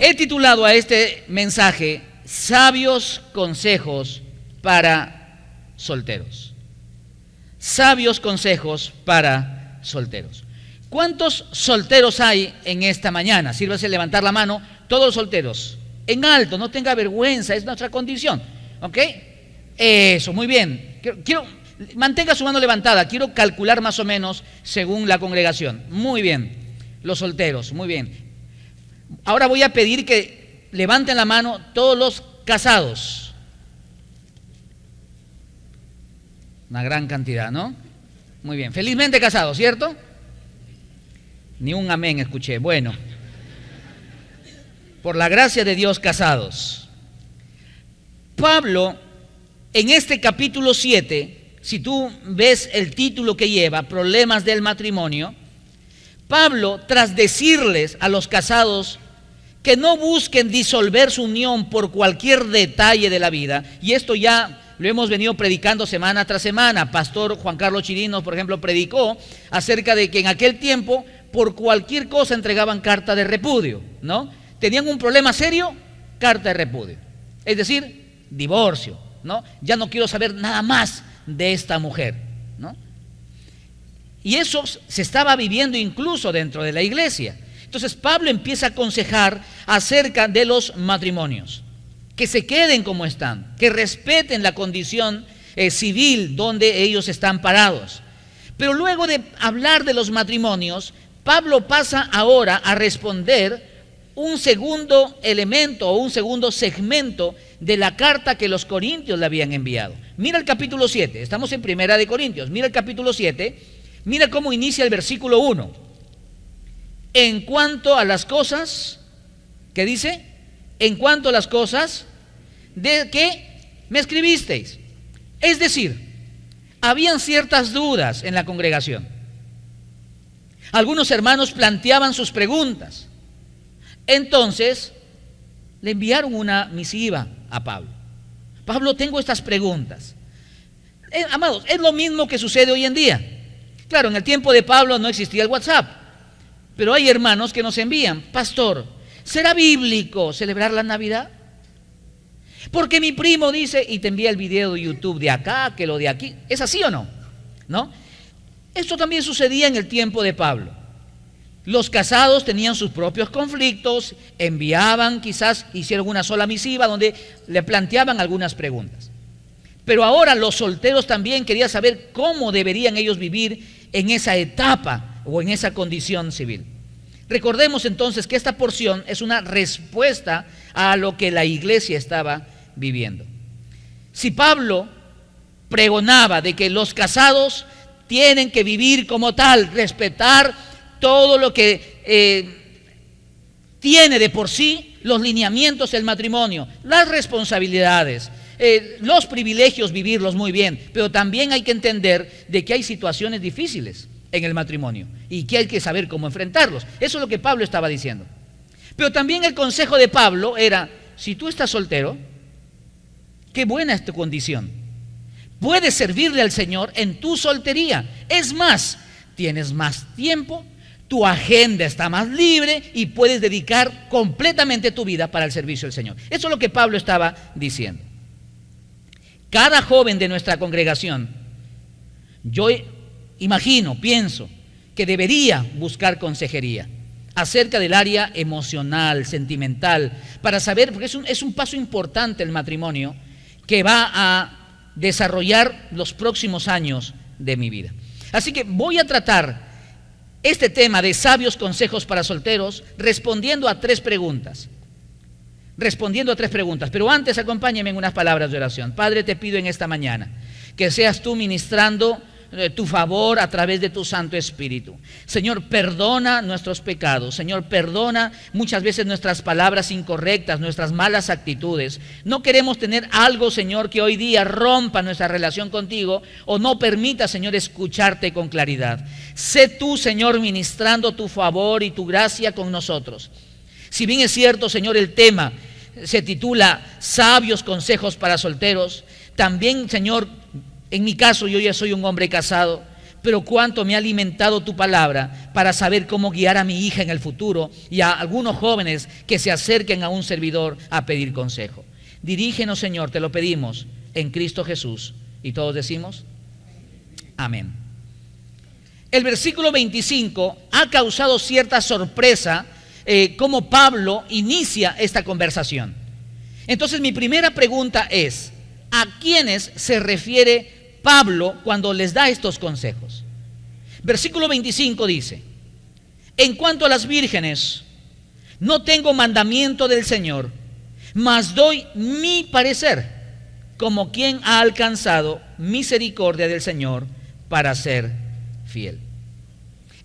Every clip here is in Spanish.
He titulado a este mensaje Sabios consejos para solteros. Sabios consejos para solteros. ¿Cuántos solteros hay en esta mañana? Sírvase levantar la mano, todos los solteros. En alto, no tenga vergüenza, es nuestra condición. ¿Ok? Eso, muy bien. Mantenga su mano levantada, quiero calcular más o menos según la congregación. Muy bien, los solteros, muy bien. Ahora voy a pedir que levanten la mano todos los casados. Una gran cantidad, ¿no? Muy bien, felizmente casados, ¿cierto? Ni un amén escuché. Bueno, por la gracia de Dios, casados. Pablo, en este capítulo 7, si tú ves el título que lleva, Problemas del matrimonio, Pablo, tras decirles a los casados que no busquen disolver su unión por cualquier detalle de la vida, y esto ya lo hemos venido predicando semana tras semana. Pastor Juan Carlos Chirinos, por ejemplo, predicó acerca de que en aquel tiempo por cualquier cosa entregaban carta de repudio, ¿no? Tenían un problema serio, carta de repudio. Es decir, divorcio, ¿no? Ya no quiero saber nada más de esta mujer, ¿no? Y eso se estaba viviendo incluso dentro de la iglesia. Entonces Pablo empieza a aconsejar acerca de los matrimonios, que se queden como están, que respeten la condición civil donde ellos están parados. Pero luego de hablar de los matrimonios, Pablo pasa ahora a responder un segundo elemento o un segundo segmento de la carta que los corintios le habían enviado. Mira el capítulo 7, estamos en Primera de Corintios, mira el capítulo 7, mira cómo inicia el versículo 1. En cuanto a las cosas, ¿qué dice? En cuanto a las cosas de que me escribisteis. Es decir, habían ciertas dudas en la congregación. Algunos hermanos planteaban sus preguntas. Entonces, le enviaron una misiva a Pablo. Pablo, tengo estas preguntas. Amados, es lo mismo que sucede hoy en día. Claro, en el tiempo de Pablo no existía el WhatsApp, pero hay hermanos que nos envían: pastor, ¿será bíblico celebrar la Navidad? Porque mi primo dice, y te envía el video de YouTube de acá, que lo de aquí. ¿Es así o no? ¿No? Esto también sucedía en el tiempo de Pablo. Los casados tenían sus propios conflictos, enviaban, quizás hicieron una sola misiva donde le planteaban algunas preguntas. Pero ahora los solteros también querían saber cómo deberían ellos vivir en esa etapa o en esa condición civil. Recordemos entonces que esta porción es una respuesta a lo que la iglesia estaba viviendo. Si Pablo pregonaba de que los casados tienen que vivir como tal, respetar todo lo que tiene de por sí los lineamientos del matrimonio, las responsabilidades, los privilegios, vivirlos muy bien, pero también hay que entender de que hay situaciones difíciles en el matrimonio y que hay que saber cómo enfrentarlos. Eso es lo que Pablo estaba diciendo. Pero también el consejo de Pablo era: si tú estás soltero, qué buena es tu condición. Puedes servirle al Señor en tu soltería. Es más, tienes más tiempo, tu agenda está más libre y puedes dedicar completamente tu vida para el servicio del Señor. Eso es lo que Pablo estaba diciendo. Cada joven de nuestra congregación, yo imagino, pienso, que debería buscar consejería acerca del área emocional, sentimental, para saber, porque es un paso importante el matrimonio que va a desarrollar los próximos años de mi vida. Así que voy a tratar este tema de sabios consejos para solteros respondiendo a tres preguntas. Pero antes acompáñenme en unas palabras de oración. Padre, te pido en esta mañana que seas tú ministrando tu favor a través de tu Santo Espíritu. Señor, perdona nuestros pecados. Señor, perdona muchas veces nuestras palabras incorrectas, nuestras malas actitudes. No queremos tener algo, Señor, que hoy día rompa nuestra relación contigo o no permita, Señor, escucharte con claridad. Sé tú, Señor, ministrando tu favor y tu gracia con nosotros. Si bien es cierto, Señor, el tema se titula Sabios consejos para solteros, también, Señor, en mi caso, yo ya soy un hombre casado. pero cuánto me ha alimentado tu palabra para saber cómo guiar a mi hija en el futuro y a algunos jóvenes que se acerquen a un servidor a pedir consejo. Dirígenos, Señor, te lo pedimos en Cristo Jesús. Y todos decimos, amén. El versículo 25 ha causado cierta sorpresa cómo Pablo inicia esta conversación. Entonces mi primera pregunta es, ¿a quiénes se refiere Pablo cuando les da estos consejos? Versículo 25 dice, en cuanto a las vírgenes, no tengo mandamiento del Señor, mas doy mi parecer, como quien ha alcanzado misericordia del Señor para ser fiel.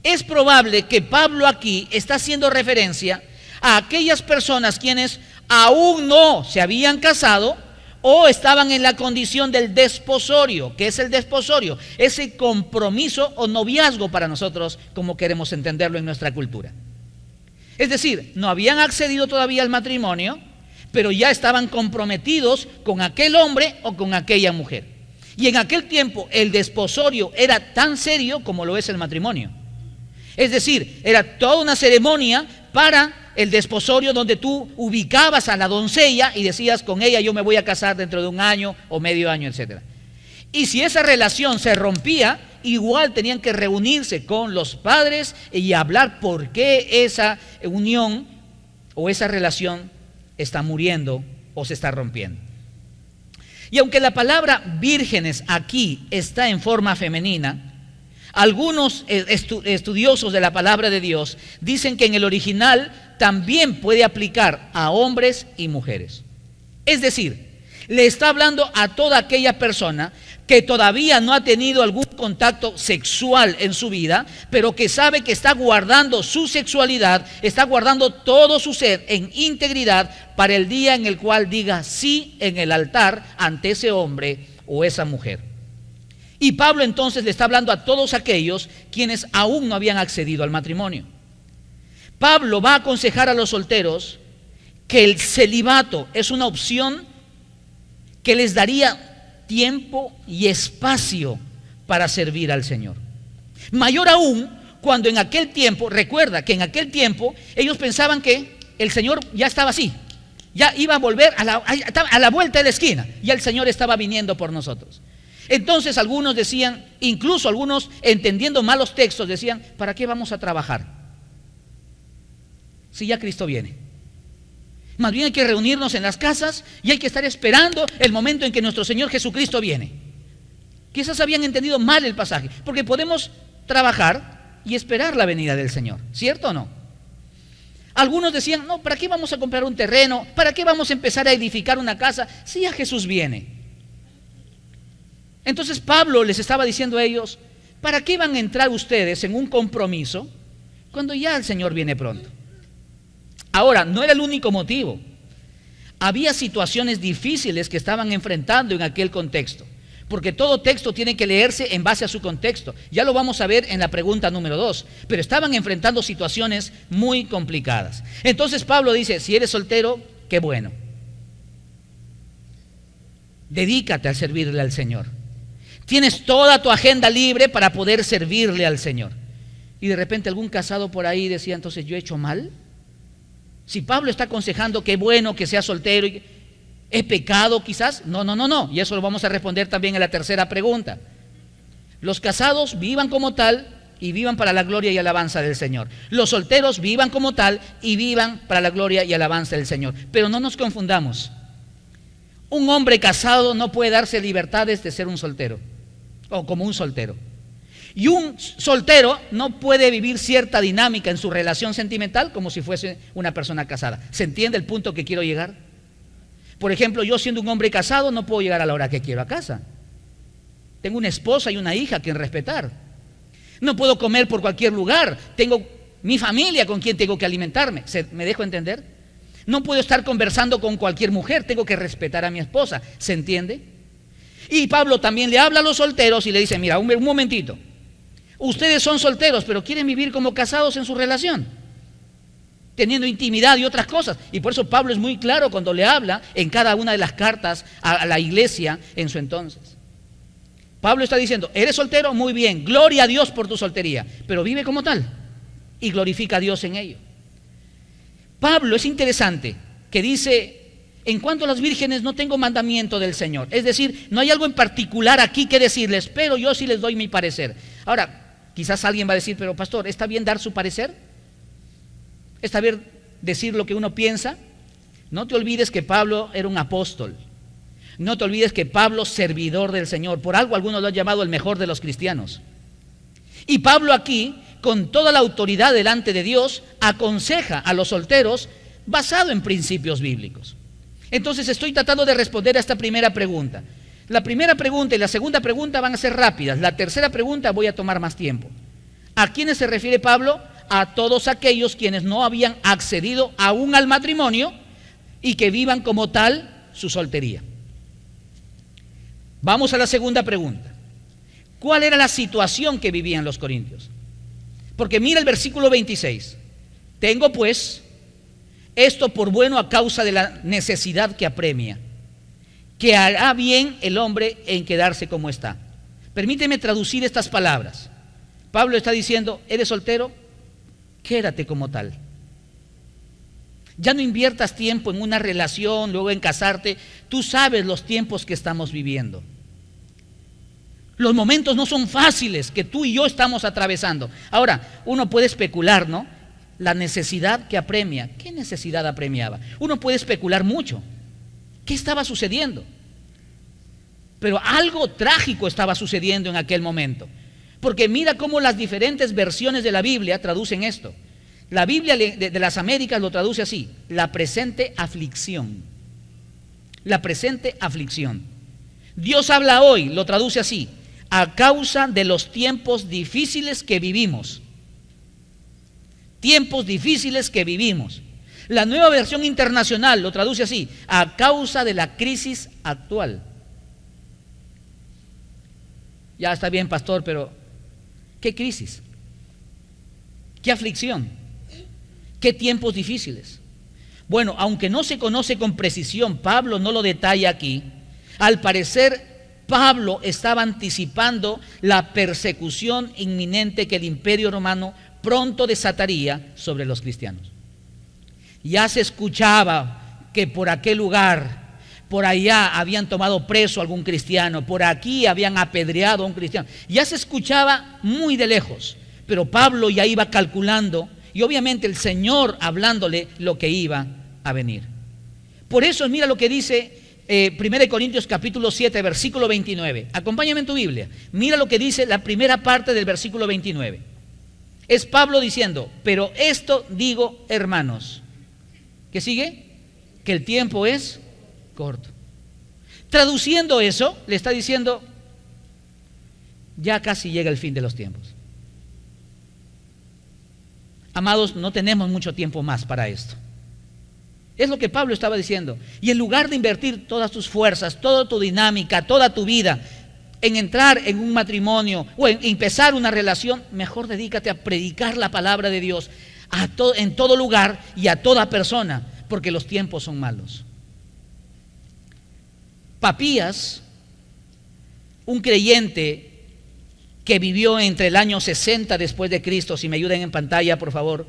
Es probable que Pablo aquí está haciendo referencia a aquellas personas quienes aún no se habían casado o estaban en la condición del desposorio. ¿Qué es el desposorio? Ese compromiso o noviazgo para nosotros, como queremos entenderlo en nuestra cultura. Es decir, no habían accedido todavía al matrimonio, pero ya estaban comprometidos con aquel hombre o con aquella mujer. Y en aquel tiempo el desposorio era tan serio como lo es el matrimonio. Es decir, era toda una ceremonia para el desposorio donde tú ubicabas a la doncella y decías, con ella yo me voy a casar dentro de un año o medio año, etc. Y si esa relación se rompía, igual tenían que reunirse con los padres y hablar por qué esa unión o esa relación está muriendo o se está rompiendo. Y aunque la palabra vírgenes aquí está en forma femenina, algunos estudiosos de la palabra de Dios dicen que en el original también puede aplicar a hombres y mujeres. Es decir, le está hablando a toda aquella persona que todavía no ha tenido algún contacto sexual en su vida, pero que sabe que está guardando su sexualidad, está guardando todo su ser en integridad para el día en el cual diga sí en el altar ante ese hombre o esa mujer. Y Pablo entonces le está hablando a todos aquellos quienes aún no habían accedido al matrimonio. Pablo va a aconsejar a los solteros que el celibato es una opción que les daría tiempo y espacio para servir al Señor. Mayor aún cuando en aquel tiempo, recuerda que en aquel tiempo ellos pensaban que el Señor ya estaba así, ya iba a volver a la vuelta de la esquina, ya el Señor estaba viniendo por nosotros. Entonces algunos decían, incluso algunos entendiendo mal los textos, decían, ¿para qué vamos a trabajar si ya Cristo viene? Más bien hay que reunirnos en las casas y hay que estar esperando el momento en que nuestro Señor Jesucristo viene. Quizás habían entendido mal el pasaje, porque podemos trabajar y esperar la venida del Señor, ¿cierto o no? Algunos decían, no, ¿para qué vamos a comprar un terreno? ¿Para qué vamos a empezar a edificar una casa si ya Jesús viene? Entonces Pablo les estaba diciendo a ellos, ¿para qué van a entrar ustedes en un compromiso cuando ya el Señor viene pronto? Ahora, no era el único motivo. Había situaciones difíciles que estaban enfrentando en aquel contexto, porque todo texto tiene que leerse en base a su contexto. Ya lo vamos a ver en la pregunta número 2, pero estaban enfrentando situaciones muy complicadas. Entonces Pablo dice, si eres soltero, qué bueno. Dedícate a servirle al Señor. Tienes toda tu agenda libre para poder servirle al Señor. Y de repente algún casado por ahí decía, entonces, ¿yo he hecho mal? Si Pablo está aconsejando que es bueno que sea soltero, ¿es pecado quizás? No. Y eso lo vamos a responder también en la tercera pregunta. Los casados vivan como tal y vivan para la gloria y alabanza del Señor. Los solteros vivan como tal y vivan para la gloria y alabanza del Señor. Pero no nos confundamos. Un hombre casado no puede darse libertades de ser un soltero o como un soltero. Y un soltero no puede vivir cierta dinámica en su relación sentimental como si fuese una persona casada. ¿Se entiende el punto que quiero llegar? Por ejemplo, yo siendo un hombre casado no puedo llegar a la hora que quiero a casa. Tengo una esposa y una hija a quien respetar. No puedo comer por cualquier lugar. Tengo mi familia con quien tengo que alimentarme. ¿Me dejo entender? No puedo estar conversando con cualquier mujer. Tengo que respetar a mi esposa. ¿Se entiende? Y Pablo también le habla a los solteros y le dice, mira, un momentito. Ustedes son solteros, pero quieren vivir como casados en su relación, teniendo intimidad y otras cosas. Y por eso Pablo es muy claro cuando le habla en cada una de las cartas a la iglesia en su entonces. Pablo está diciendo, ¿eres soltero? Muy bien, gloria a Dios por tu soltería, pero vive como tal y glorifica a Dios en ello. Pablo es interesante que dice, en cuanto a las vírgenes no tengo mandamiento del Señor. Es decir, no hay algo en particular aquí que decirles, pero yo sí les doy mi parecer. Ahora, quizás alguien va a decir, pero pastor, ¿está bien dar su parecer? ¿Está bien decir lo que uno piensa? No te olvides que Pablo era un apóstol. No te olvides que Pablo, servidor del Señor. Por algo algunos lo han llamado el mejor de los cristianos. Y Pablo aquí, con toda la autoridad delante de Dios, aconseja a los solteros basado en principios bíblicos. Entonces estoy tratando de responder a esta primera pregunta. La primera pregunta y la segunda pregunta van a ser rápidas. La tercera pregunta voy a tomar más tiempo. ¿A quiénes se refiere Pablo? A todos aquellos quienes no habían accedido aún al matrimonio y que vivan como tal su soltería. Vamos a la segunda pregunta. ¿Cuál era la situación que vivían los corintios? Porque mira el versículo 26. Tengo pues esto por bueno a causa de la necesidad que apremia, que hará bien el hombre en quedarse como está. Permíteme traducir estas palabras. Pablo está diciendo, ¿eres soltero? Quédate como tal. Ya no inviertas tiempo en una relación, luego en casarte. Tú sabes los tiempos que estamos viviendo. Los momentos no son fáciles que tú y yo estamos atravesando. Ahora, uno puede especular, ¿no? La necesidad que apremia. ¿Qué necesidad apremiaba? Uno puede especular mucho. ¿Qué estaba sucediendo? Pero algo trágico estaba sucediendo en aquel momento. Porque mira cómo las diferentes versiones de la Biblia traducen esto. La Biblia de las Américas lo traduce así: la presente aflicción. La presente aflicción. Dios habla hoy, lo traduce así: a causa de los tiempos difíciles que vivimos. Tiempos difíciles que vivimos. La Nueva Versión Internacional lo traduce así: a causa de la crisis actual. Ya está bien, pastor, pero ¿qué crisis? ¿Qué aflicción? ¿Qué tiempos difíciles? Bueno, aunque no se conoce con precisión, Pablo no lo detalla aquí. Al parecer, Pablo estaba anticipando la persecución inminente que el Imperio Romano pronto desataría sobre los cristianos. Ya se escuchaba que por aquel lugar, por allá habían tomado preso a algún cristiano, por aquí habían apedreado a un cristiano. Ya se escuchaba muy de lejos, pero Pablo ya iba calculando, y obviamente el Señor hablándole lo que iba a venir. Por eso mira lo que dice 1 Corintios capítulo 7, versículo 29. Acompáñame en tu Biblia. Mira lo que dice la primera parte del versículo 29. Es Pablo diciendo: pero esto digo, hermanos. ¿Qué sigue? Que el tiempo es corto. Traduciendo eso, le está diciendo: ya casi llega el fin de los tiempos. Amados, no tenemos mucho tiempo más para esto. Es lo que Pablo estaba diciendo. Y en lugar de invertir todas tus fuerzas, toda tu dinámica, toda tu vida en entrar en un matrimonio o en empezar una relación, mejor dedícate a predicar la palabra de Dios en todo lugar y a toda persona, porque los tiempos son malos. Papías, un creyente que vivió entre el año 60 después de Cristo, si me ayudan en pantalla por favor,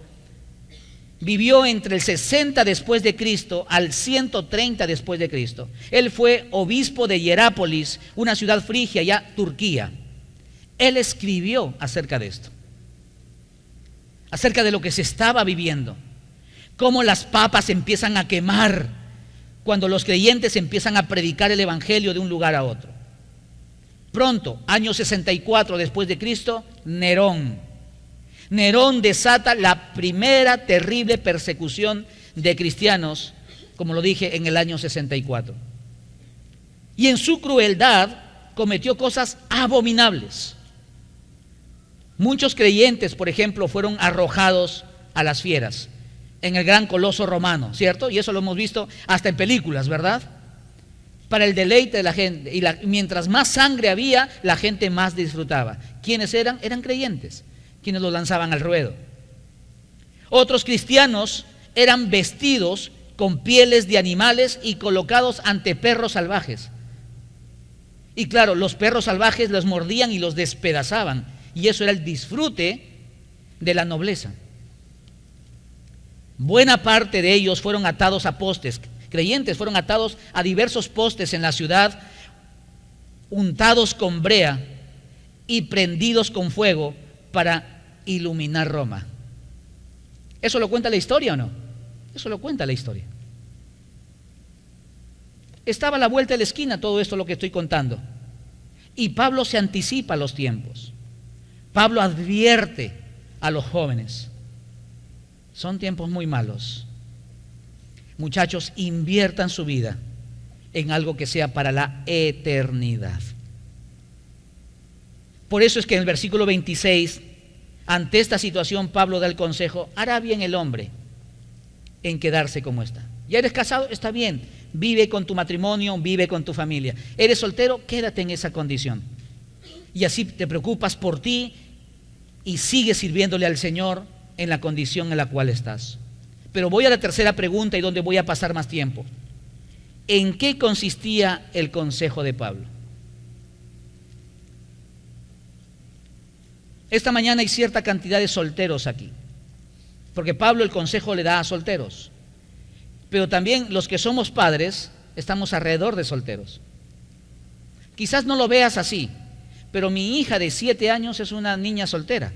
vivió entre el 60 después de Cristo al 130 después de Cristo. Él fue obispo de Hierápolis, una ciudad frigia, ya Turquía. Él escribió acerca de esto, acerca de lo que se estaba viviendo, cómo las papas empiezan a quemar cuando los creyentes empiezan a predicar el evangelio de un lugar a otro. Pronto, año 64 después de Cristo, Nerón desata la primera terrible persecución de cristianos, como lo dije, en el año 64. Y en su crueldad cometió cosas abominables. Muchos creyentes, por ejemplo, fueron arrojados a las fieras en el gran coloso romano, ¿cierto? Y eso lo hemos visto hasta en películas, ¿verdad? Para el deleite de la gente. Y mientras más sangre había, la gente más disfrutaba. ¿Quiénes eran? Eran creyentes, quienes los lanzaban al ruedo. Otros cristianos eran vestidos con pieles de animales y colocados ante perros salvajes. Y claro, los perros salvajes los mordían y los despedazaban. Y eso era el disfrute de la nobleza. Buena parte de ellos fueron atados a postes. Creyentes fueron atados a diversos postes en la ciudad, untados con brea y prendidos con fuego para iluminar Roma. ¿Eso lo cuenta la historia o no? Eso lo cuenta la historia. Estaba a la vuelta de la esquina todo esto lo que estoy contando. Y Pablo se anticipa a los tiempos. Pablo advierte a los jóvenes. Son tiempos muy malos. Muchachos, inviertan su vida en algo que sea para la eternidad. Por eso es que en el versículo 26, ante esta situación, Pablo da el consejo: hará bien el hombre en quedarse como está. ¿Ya eres casado? Está bien. Vive con tu matrimonio, vive con tu familia. ¿Eres soltero? Quédate en esa condición. Y así te preocupas por ti y sigues sirviéndole al Señor en la condición en la cual estás. Pero voy a la tercera pregunta y donde voy a pasar más tiempo. ¿En qué consistía el consejo de Pablo? Esta mañana hay cierta cantidad de solteros aquí, porque Pablo el consejo le da a solteros. Pero también los que somos padres estamos alrededor de solteros. Quizás no lo veas así, pero mi hija de 7 años es una niña soltera.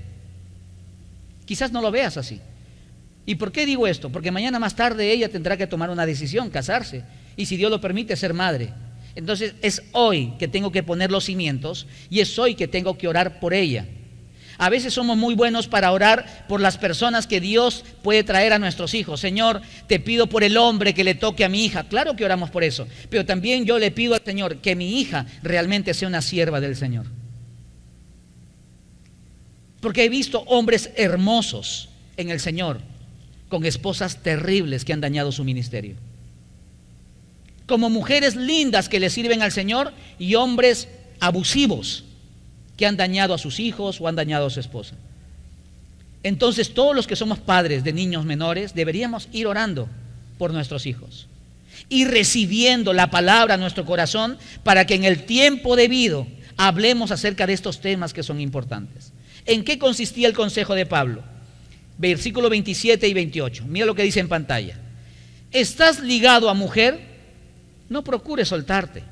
Quizás no lo veas así. ¿Y por qué digo esto? Porque mañana más tarde ella tendrá que tomar una decisión, casarse, y si Dios lo permite, ser madre. Entonces es hoy que tengo que poner los cimientos y es hoy que tengo que orar por ella. A veces somos muy buenos para orar por las personas que Dios puede traer a nuestros hijos. Señor, te pido por el hombre que le toque a mi hija. Claro que oramos por eso, pero también yo le pido al Señor que mi hija realmente sea una sierva del Señor. Porque he visto hombres hermosos en el Señor con esposas terribles que han dañado su ministerio. Como mujeres lindas que le sirven al Señor y hombres abusivos que han dañado a sus hijos o han dañado a su esposa. Entonces todos los que somos padres de niños menores deberíamos ir orando por nuestros hijos y recibiendo la palabra a nuestro corazón para que en el tiempo debido hablemos acerca de estos temas que son importantes. ¿En qué consistía el consejo de Pablo? Versículo 27 y 28. Mira lo que dice en pantalla. ¿Estás ligado a mujer? No procures soltarte.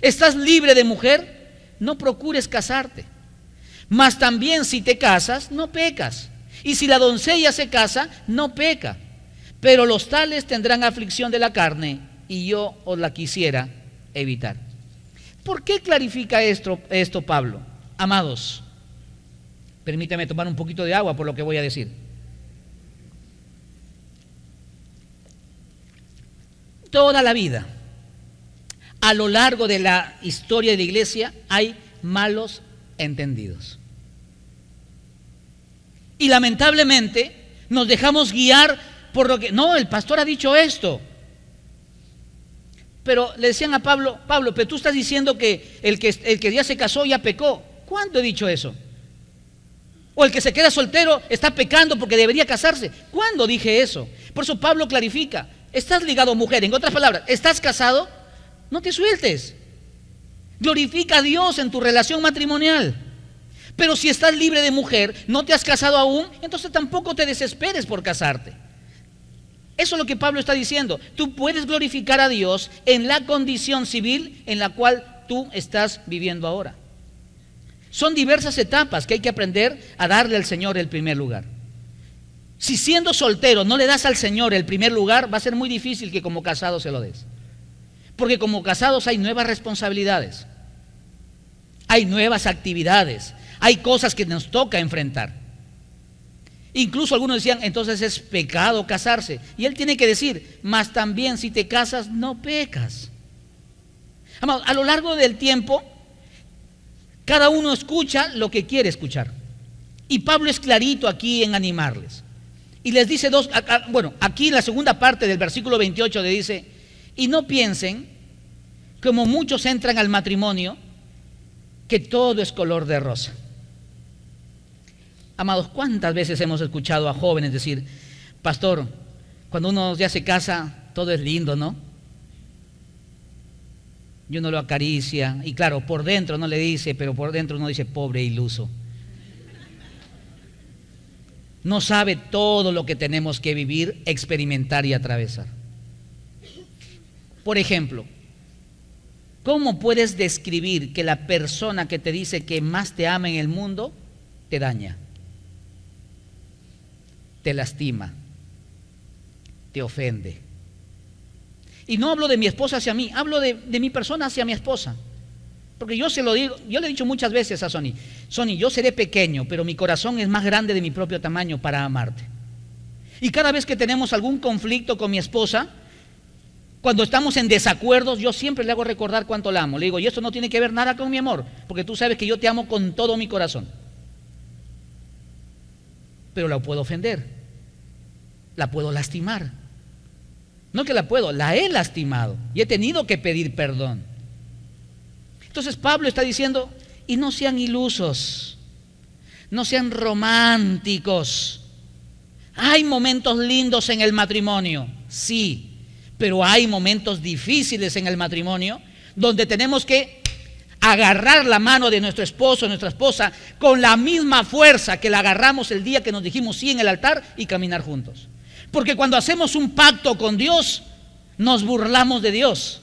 ¿Estás libre de mujer? No procures casarte. Mas también si te casas, no pecas. Y si la doncella se casa, no peca. Pero los tales tendrán aflicción de la carne, y yo os la quisiera evitar. ¿Por qué clarifica esto Pablo? Amados, permítame tomar un poquito de agua por lo que voy a decir. Toda la vida, a lo largo de la historia de la iglesia, hay malos entendidos. Y lamentablemente nos dejamos guiar por lo que, no, el pastor ha dicho esto. Pero le decían a Pablo, pero tú estás diciendo que el que ya se casó ya pecó. ¿Cuándo he dicho eso? O el que se queda soltero está pecando porque debería casarse. ¿Cuándo dije eso? Por eso Pablo clarifica, estás ligado a mujer. En otras palabras, ¿estás casado? No te sueltes. Glorifica a Dios en tu relación matrimonial. Pero si estás libre de mujer, no te has casado aún, entonces tampoco te desesperes por casarte. Eso es lo que Pablo está diciendo. Tú puedes glorificar a Dios en la condición civil en la cual tú estás viviendo ahora. Son diversas etapas que hay que aprender a darle al Señor el primer lugar. Si siendo soltero no le das al Señor el primer lugar, va a ser muy difícil que como casado se lo des. Porque como casados hay nuevas responsabilidades, hay nuevas actividades, hay cosas que nos toca enfrentar. Incluso algunos decían, entonces es pecado casarse. Y él tiene que decir, mas también si te casas no pecas. Amados, a lo largo del tiempo, cada uno escucha lo que quiere escuchar. Y Pablo es clarito aquí en animarles. Y les dice aquí en la segunda parte del versículo 28 le dice, y no piensen, como muchos entran al matrimonio, que todo es color de rosa. Amados, ¿cuántas veces hemos escuchado a jóvenes decir, pastor, cuando uno ya se casa, todo es lindo, ¿no? y uno lo acaricia, y claro, por dentro no le dice, pero por dentro uno dice, pobre iluso. No sabe todo lo que tenemos que vivir, experimentar y atravesar. Por ejemplo, ¿cómo puedes describir que la persona que te dice que más te ama en el mundo te daña, te lastima, te ofende? Y no hablo de mi esposa hacia mí, hablo de mi persona hacia mi esposa. Porque yo se lo digo, yo le he dicho muchas veces a Sony, yo seré pequeño, pero mi corazón es más grande de mi propio tamaño para amarte. Y cada vez que tenemos algún conflicto con mi esposa, cuando estamos en desacuerdos, yo siempre le hago recordar cuánto la amo. Le digo, y esto no tiene que ver nada con mi amor, porque tú sabes que yo te amo con todo mi corazón. Pero la puedo ofender, la puedo lastimar. No que la he lastimado y he tenido que pedir perdón. Entonces Pablo está diciendo, y no sean ilusos, no sean románticos. Hay momentos lindos en el matrimonio, sí, pero hay momentos difíciles en el matrimonio donde tenemos que agarrar la mano de nuestro esposo, nuestra esposa, con la misma fuerza que la agarramos el día que nos dijimos sí en el altar y caminar juntos. Porque cuando hacemos un pacto con Dios, nos burlamos de Dios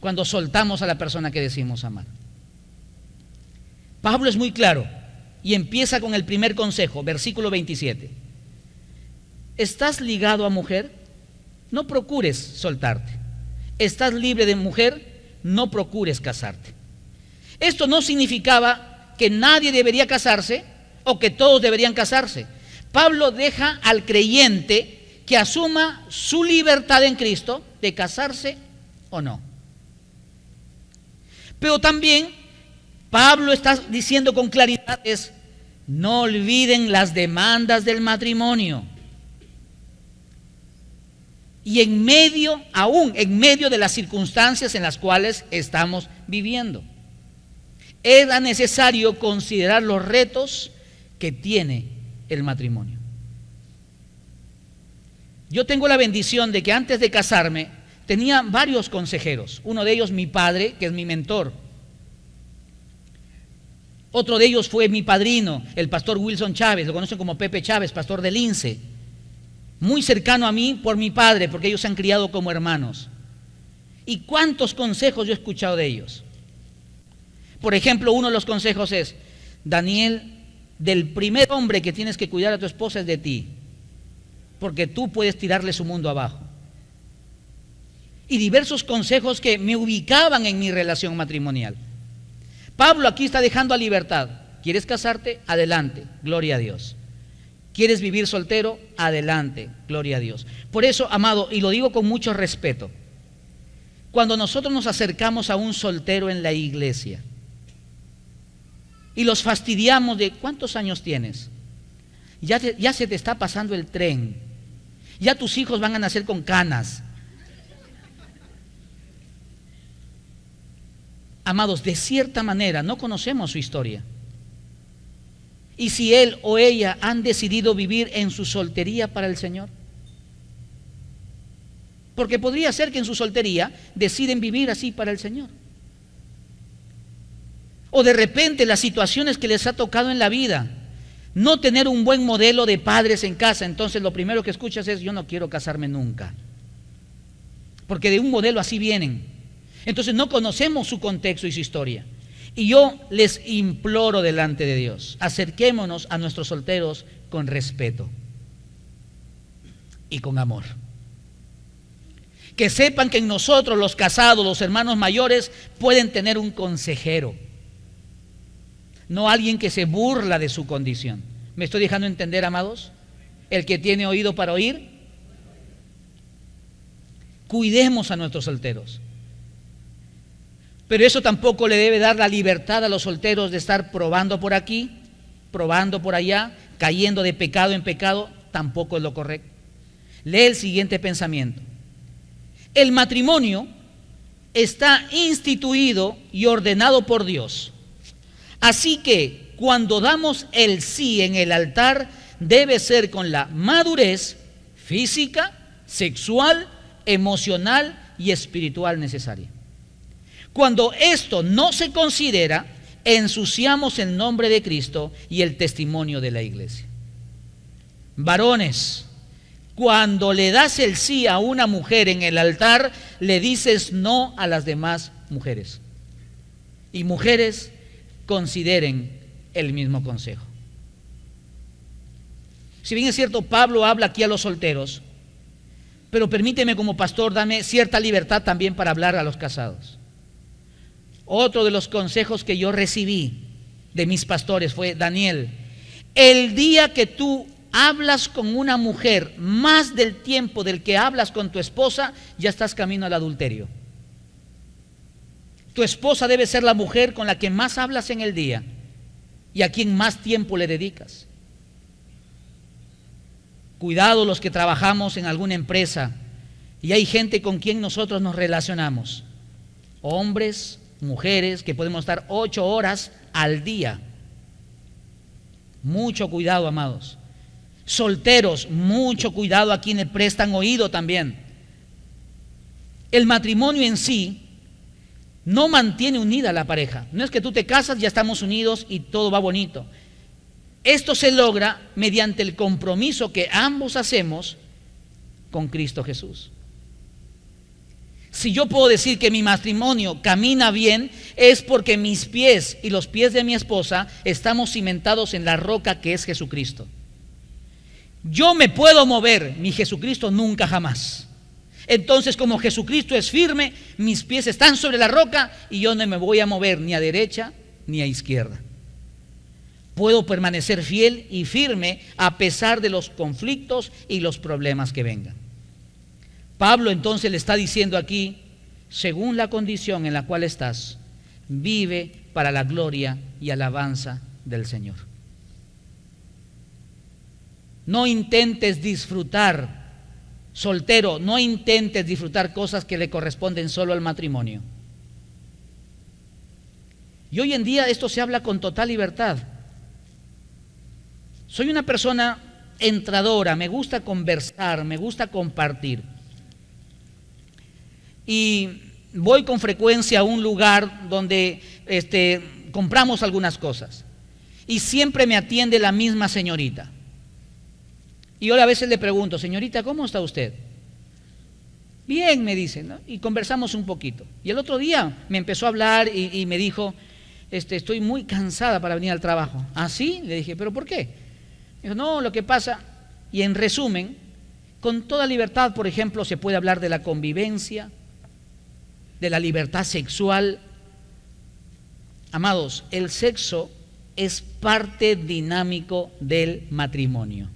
cuando soltamos a la persona que decimos amar. Pablo es muy claro y empieza con el primer consejo, versículo 27. ¿Estás ligado a mujer? No procures soltarte. ¿Estás libre de mujer? No procures casarte. Esto no significaba que nadie debería casarse o que todos deberían casarse. Pablo deja al creyente que asuma su libertad en Cristo de casarse o no. Pero también Pablo está diciendo con claridad no olviden las demandas del matrimonio. Y aún en medio de las circunstancias en las cuales estamos viviendo, era necesario considerar los retos que tiene el matrimonio. Yo tengo la bendición de que antes de casarme tenía varios consejeros. Uno de ellos mi padre, que es mi mentor. Otro de ellos fue mi padrino, el pastor Wilson Chávez, lo conocen como Pepe Chávez, pastor del INSE. Muy cercano a mí por mi padre, porque ellos se han criado como hermanos. ¿Y cuántos consejos yo he escuchado de ellos? Por ejemplo, uno de los consejos es, Daniel, del primer hombre que tienes que cuidar a tu esposa es de ti, porque tú puedes tirarle su mundo abajo. Y diversos consejos que me ubicaban en mi relación matrimonial. Pablo aquí está dejando a libertad. ¿Quieres casarte? Adelante, gloria a Dios. ¿Quieres vivir soltero? Adelante, gloria a Dios. Por eso, amado, y lo digo con mucho respeto, cuando nosotros nos acercamos a un soltero en la iglesia y los fastidiamos de ¿cuántos años tienes? Ya se te está pasando el tren, ya tus hijos van a nacer con canas. Amados, de cierta manera no conocemos su historia. Y si él o ella han decidido vivir en su soltería para el Señor. Porque podría ser que en su soltería deciden vivir así para el Señor. O de repente las situaciones que les ha tocado en la vida, no tener un buen modelo de padres en casa, entonces lo primero que escuchas es yo no quiero casarme nunca. Porque de un modelo así vienen. Entonces no conocemos su contexto y su historia. Y yo les imploro delante de Dios, acerquémonos a nuestros solteros con respeto y con amor. Que sepan que en nosotros los casados, los hermanos mayores, pueden tener un consejero, no alguien que se burla de su condición. ¿Me estoy dejando entender, amados? El que tiene oído para oír, cuidemos a nuestros solteros. Pero eso tampoco le debe dar la libertad a los solteros de estar probando por aquí, probando por allá, cayendo de pecado en pecado, tampoco es lo correcto. Lee el siguiente pensamiento. El matrimonio está instituido y ordenado por Dios. Así que cuando damos el sí en el altar, debe ser con la madurez física, sexual, emocional y espiritual necesaria. Cuando esto no se considera, ensuciamos el nombre de Cristo y el testimonio de la iglesia. Varones, cuando le das el sí a una mujer en el altar, le dices no a las demás mujeres. Y mujeres, consideren el mismo consejo. Si bien es cierto, Pablo habla aquí a los solteros, pero permíteme como pastor, dame cierta libertad también para hablar a los casados. Otro de los consejos que yo recibí de mis pastores fue: Daniel, el día que tú hablas con una mujer más del tiempo del que hablas con tu esposa, ya estás camino al adulterio. Tu esposa debe ser la mujer con la que más hablas en el día y a quien más tiempo le dedicas. Cuidado los que trabajamos en alguna empresa y hay gente con quien nosotros nos relacionamos. Hombres, mujeres, que podemos estar 8 horas al día. Mucho cuidado, amados. Solteros, mucho cuidado a quienes prestan oído también. El matrimonio en sí no mantiene unida a la pareja. No es que tú te casas, ya estamos unidos y todo va bonito. Esto se logra mediante el compromiso que ambos hacemos con Cristo Jesús. Si yo puedo decir que mi matrimonio camina bien, es porque mis pies y los pies de mi esposa estamos cimentados en la roca que es Jesucristo. Yo me puedo mover, mi Jesucristo nunca jamás. Entonces, como Jesucristo es firme, mis pies están sobre la roca y yo no me voy a mover ni a derecha ni a izquierda. Puedo permanecer fiel y firme a pesar de los conflictos y los problemas que vengan. Pablo entonces le está diciendo aquí: según la condición en la cual estás, vive para la gloria y alabanza del Señor. No intentes disfrutar, soltero, no intentes disfrutar cosas que le corresponden solo al matrimonio. Y hoy en día esto se habla con total libertad. Soy una persona entradora, me gusta conversar, me gusta compartir. Y voy con frecuencia a un lugar donde compramos algunas cosas. Y siempre me atiende la misma señorita. Y yo a veces le pregunto: señorita, ¿cómo está usted? Bien, me dice, ¿no? Y conversamos un poquito. Y el otro día me empezó a hablar y me dijo: estoy muy cansada para venir al trabajo. ¿Ah, sí? Le dije: ¿pero por qué? Me dijo: no, lo que pasa, y en resumen, con toda libertad, por ejemplo, se puede hablar de la convivencia, de la libertad sexual. Amados, el sexo es parte dinámico del matrimonio.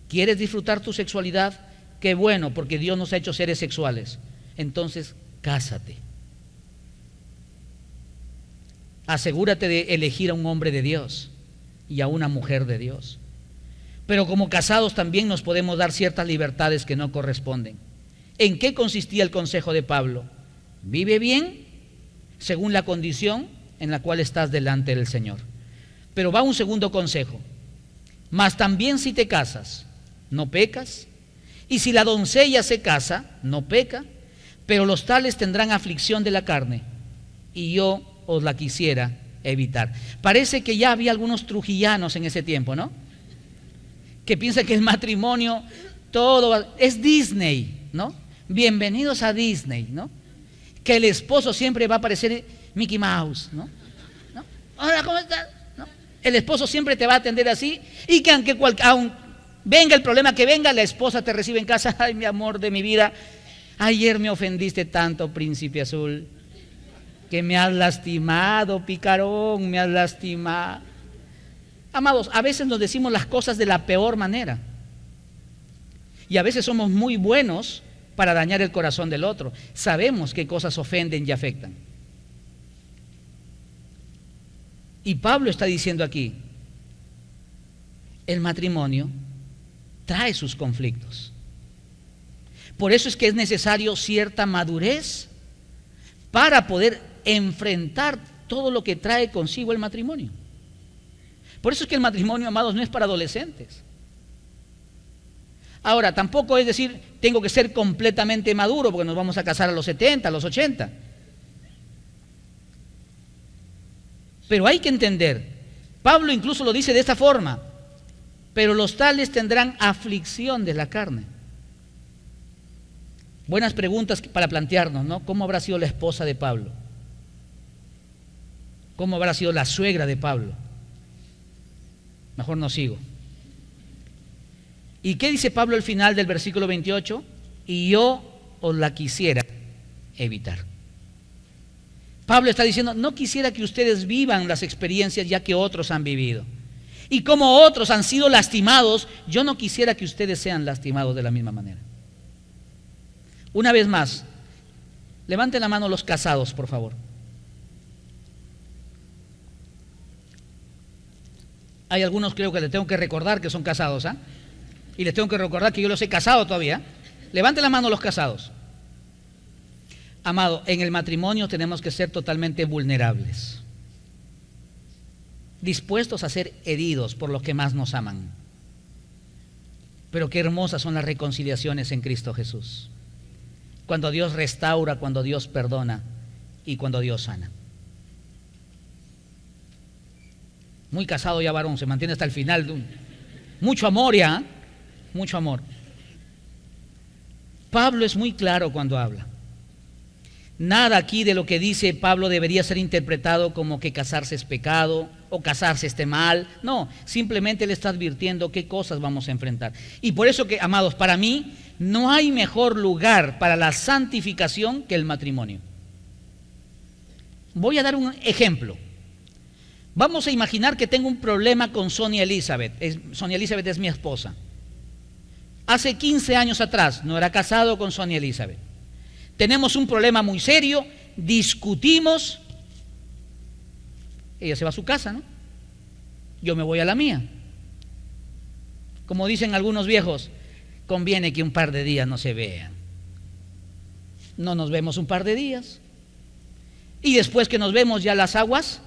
¿Quieres disfrutar tu sexualidad? Qué bueno, porque Dios nos ha hecho seres sexuales. Entonces, cásate. Asegúrate de elegir a un hombre de Dios y a una mujer de Dios. Pero como casados también nos podemos dar ciertas libertades que no corresponden. ¿En qué consistía el consejo de Pablo? Vive bien según la condición en la cual estás delante del Señor. Pero va un segundo consejo: mas también si te casas, no pecas, y si la doncella se casa, no peca, pero los tales tendrán aflicción de la carne, y yo os la quisiera evitar. Parece que ya había algunos trujillanos en ese tiempo, ¿no? Que piensan que el matrimonio es Disney, ¿no? Bienvenidos a Disney, ¿no? Que el esposo siempre va a parecer Mickey Mouse, ¿no? Hola, ¿cómo estás? ¿No? El esposo siempre te va a atender así, y que aunque venga el problema que venga, la esposa te recibe en casa: ay, mi amor de mi vida, ayer me ofendiste tanto, príncipe azul, que me has lastimado, picarón, me has lastimado. Amados, a veces nos decimos las cosas de la peor manera, y a veces somos muy buenos para dañar el corazón del otro. Sabemos qué cosas ofenden y afectan. Y Pablo está diciendo aquí: el matrimonio trae sus conflictos. Por eso es que es necesario cierta madurez para poder enfrentar todo lo que trae consigo el matrimonio. Por eso es que el matrimonio, amados, no es para adolescentes. Ahora, tampoco es decir, tengo que ser completamente maduro porque nos vamos a casar a los 70, a los 80. Pero hay que entender, Pablo incluso lo dice de esta forma: pero los tales tendrán aflicción de la carne. Buenas preguntas para plantearnos, ¿no? ¿Cómo habrá sido la esposa de Pablo? ¿Cómo habrá sido la suegra de Pablo? Mejor no sigo. ¿Y qué dice Pablo al final del versículo 28? Y yo os la quisiera evitar. Pablo está diciendo: no quisiera que ustedes vivan las experiencias ya que otros han vivido. Y como otros han sido lastimados, yo no quisiera que ustedes sean lastimados de la misma manera. Una vez más, levanten la mano los casados, por favor. Hay algunos, creo que les tengo que recordar que son casados, ¿ah? Y les tengo que recordar que yo los he casado todavía. Levanten la mano los casados. Amado, en el matrimonio tenemos que ser totalmente vulnerables, dispuestos a ser heridos por los que más nos aman. Pero qué hermosas son las reconciliaciones en Cristo Jesús. Cuando Dios restaura, cuando Dios perdona y cuando Dios sana. Muy casado ya, varón, se mantiene hasta el final. Mucho amor ya, ¿eh? Mucho amor. Pablo es muy claro cuando habla. Nada aquí de lo que dice Pablo debería ser interpretado como que casarse es pecado o casarse esté mal. No, simplemente le está advirtiendo qué cosas vamos a enfrentar. Y por eso que, amados, para mí no hay mejor lugar para la santificación que el matrimonio. Voy a dar un ejemplo. Vamos a imaginar que tengo un problema con Sonia Elizabeth. Sonia Elizabeth es mi esposa. Hace 15 años atrás no era casado con Sonia Elizabeth. Tenemos un problema muy serio, discutimos, ella se va a su casa, ¿no? Yo me voy a la mía. Como dicen algunos viejos, conviene que un par de días no se vean. No nos vemos un par de días. Y después que nos vemos ya las aguas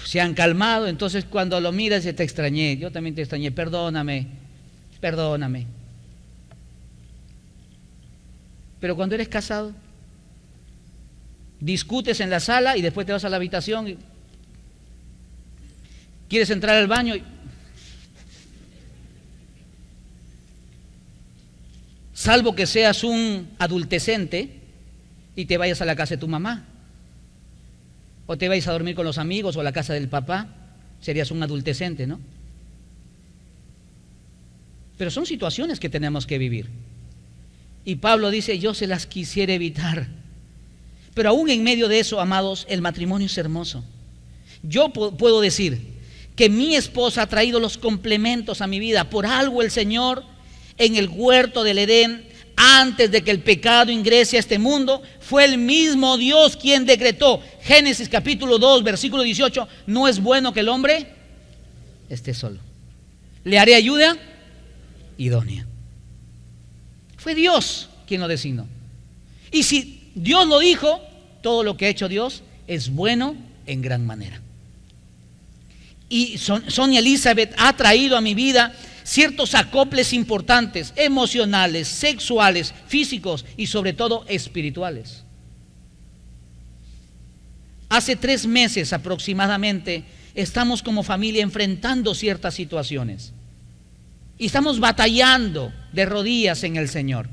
se han calmado, entonces cuando lo miras te extrañé, yo también te extrañé, perdóname. Pero cuando eres casado, discutes en la sala y después te vas a la habitación y quieres entrar al baño y... salvo que seas un adultecente y te vayas a la casa de tu mamá, o te vayas a dormir con los amigos o a la casa del papá, serías un adultecente, ¿no? Pero son situaciones que tenemos que vivir. Y Pablo dice: yo se las quisiera evitar. Pero aún en medio de eso, amados, el matrimonio es hermoso. Yo puedo decir que mi esposa ha traído los complementos a mi vida. Por algo el Señor en el huerto del Edén, antes de que el pecado ingrese a este mundo, fue el mismo Dios quien decretó. Génesis capítulo 2, versículo 18: no es bueno que el hombre esté solo. Le haré ayuda idónea. Fue Dios quien lo designó. Y si Dios lo dijo, todo lo que ha hecho Dios es bueno en gran manera. Y Sonia Elizabeth ha traído a mi vida ciertos acoples importantes, emocionales, sexuales, físicos y sobre todo espirituales. Hace 3 meses aproximadamente estamos como familia enfrentando ciertas situaciones. Y estamos batallando de rodillas en el Señor.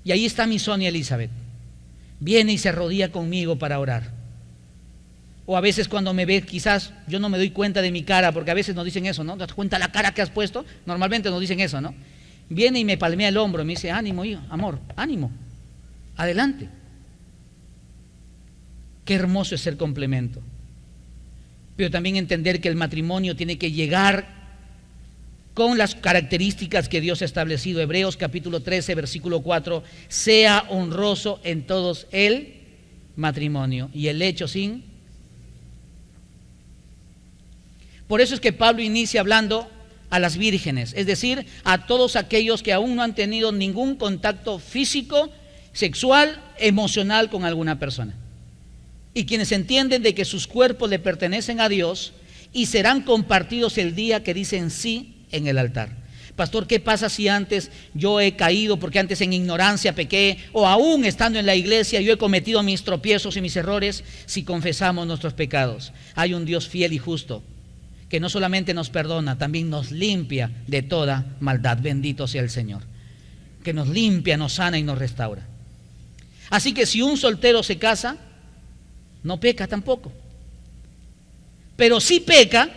Y ahí está mi Sonia Elizabeth. Viene y se arrodilla conmigo para orar. O a veces cuando me ve, quizás yo no me doy cuenta de mi cara, porque a veces nos dicen eso, ¿no? ¿Te das cuenta la cara que has puesto? Normalmente nos dicen eso, ¿no? Viene y me palmea el hombro y me dice: ánimo, hijo, amor, ánimo, adelante. Qué hermoso es ser complemento. Pero también entender que el matrimonio tiene que llegar con las características que Dios ha establecido. Hebreos capítulo 13, versículo 4: sea honroso en todos el matrimonio y el hecho sin. Por eso es que Pablo inicia hablando a las vírgenes, es decir, a todos aquellos que aún no han tenido ningún contacto físico, sexual, emocional con alguna persona, y quienes entienden de que sus cuerpos le pertenecen a Dios y serán compartidos el día que dicen sí en el altar. Pastor, ¿qué pasa si antes yo he caído porque antes en ignorancia pequé, o aún estando en la iglesia yo he cometido mis tropiezos y mis errores? Si confesamos nuestros pecados, hay un Dios fiel y justo que no solamente nos perdona, también nos limpia de toda maldad. Bendito sea el Señor, que nos limpia, nos sana y nos restaura. Así que si un soltero se casa, no peca tampoco, pero sí peca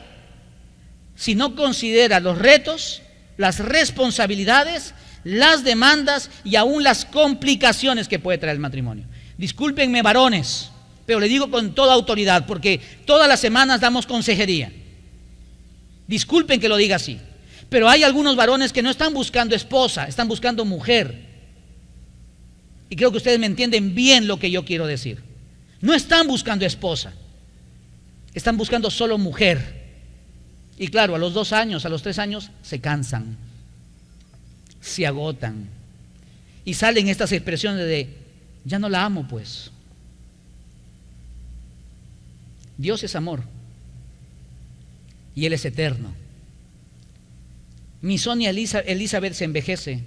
si no considera los retos, las responsabilidades, las demandas y aún las complicaciones que puede traer el matrimonio. Discúlpenme, varones, pero le digo con toda autoridad, porque todas las semanas damos consejería. Disculpen que lo diga así, pero hay algunos varones que no están buscando esposa, están buscando mujer. Y creo que ustedes me entienden bien lo que yo quiero decir. No están buscando esposa, están buscando solo mujer. Y claro, a los 2 años, a los 3 años, se cansan, se agotan. Y salen estas expresiones de, ya no la amo pues. Dios es amor. Y Él es eterno. Mi Sonia Elizabeth se envejece.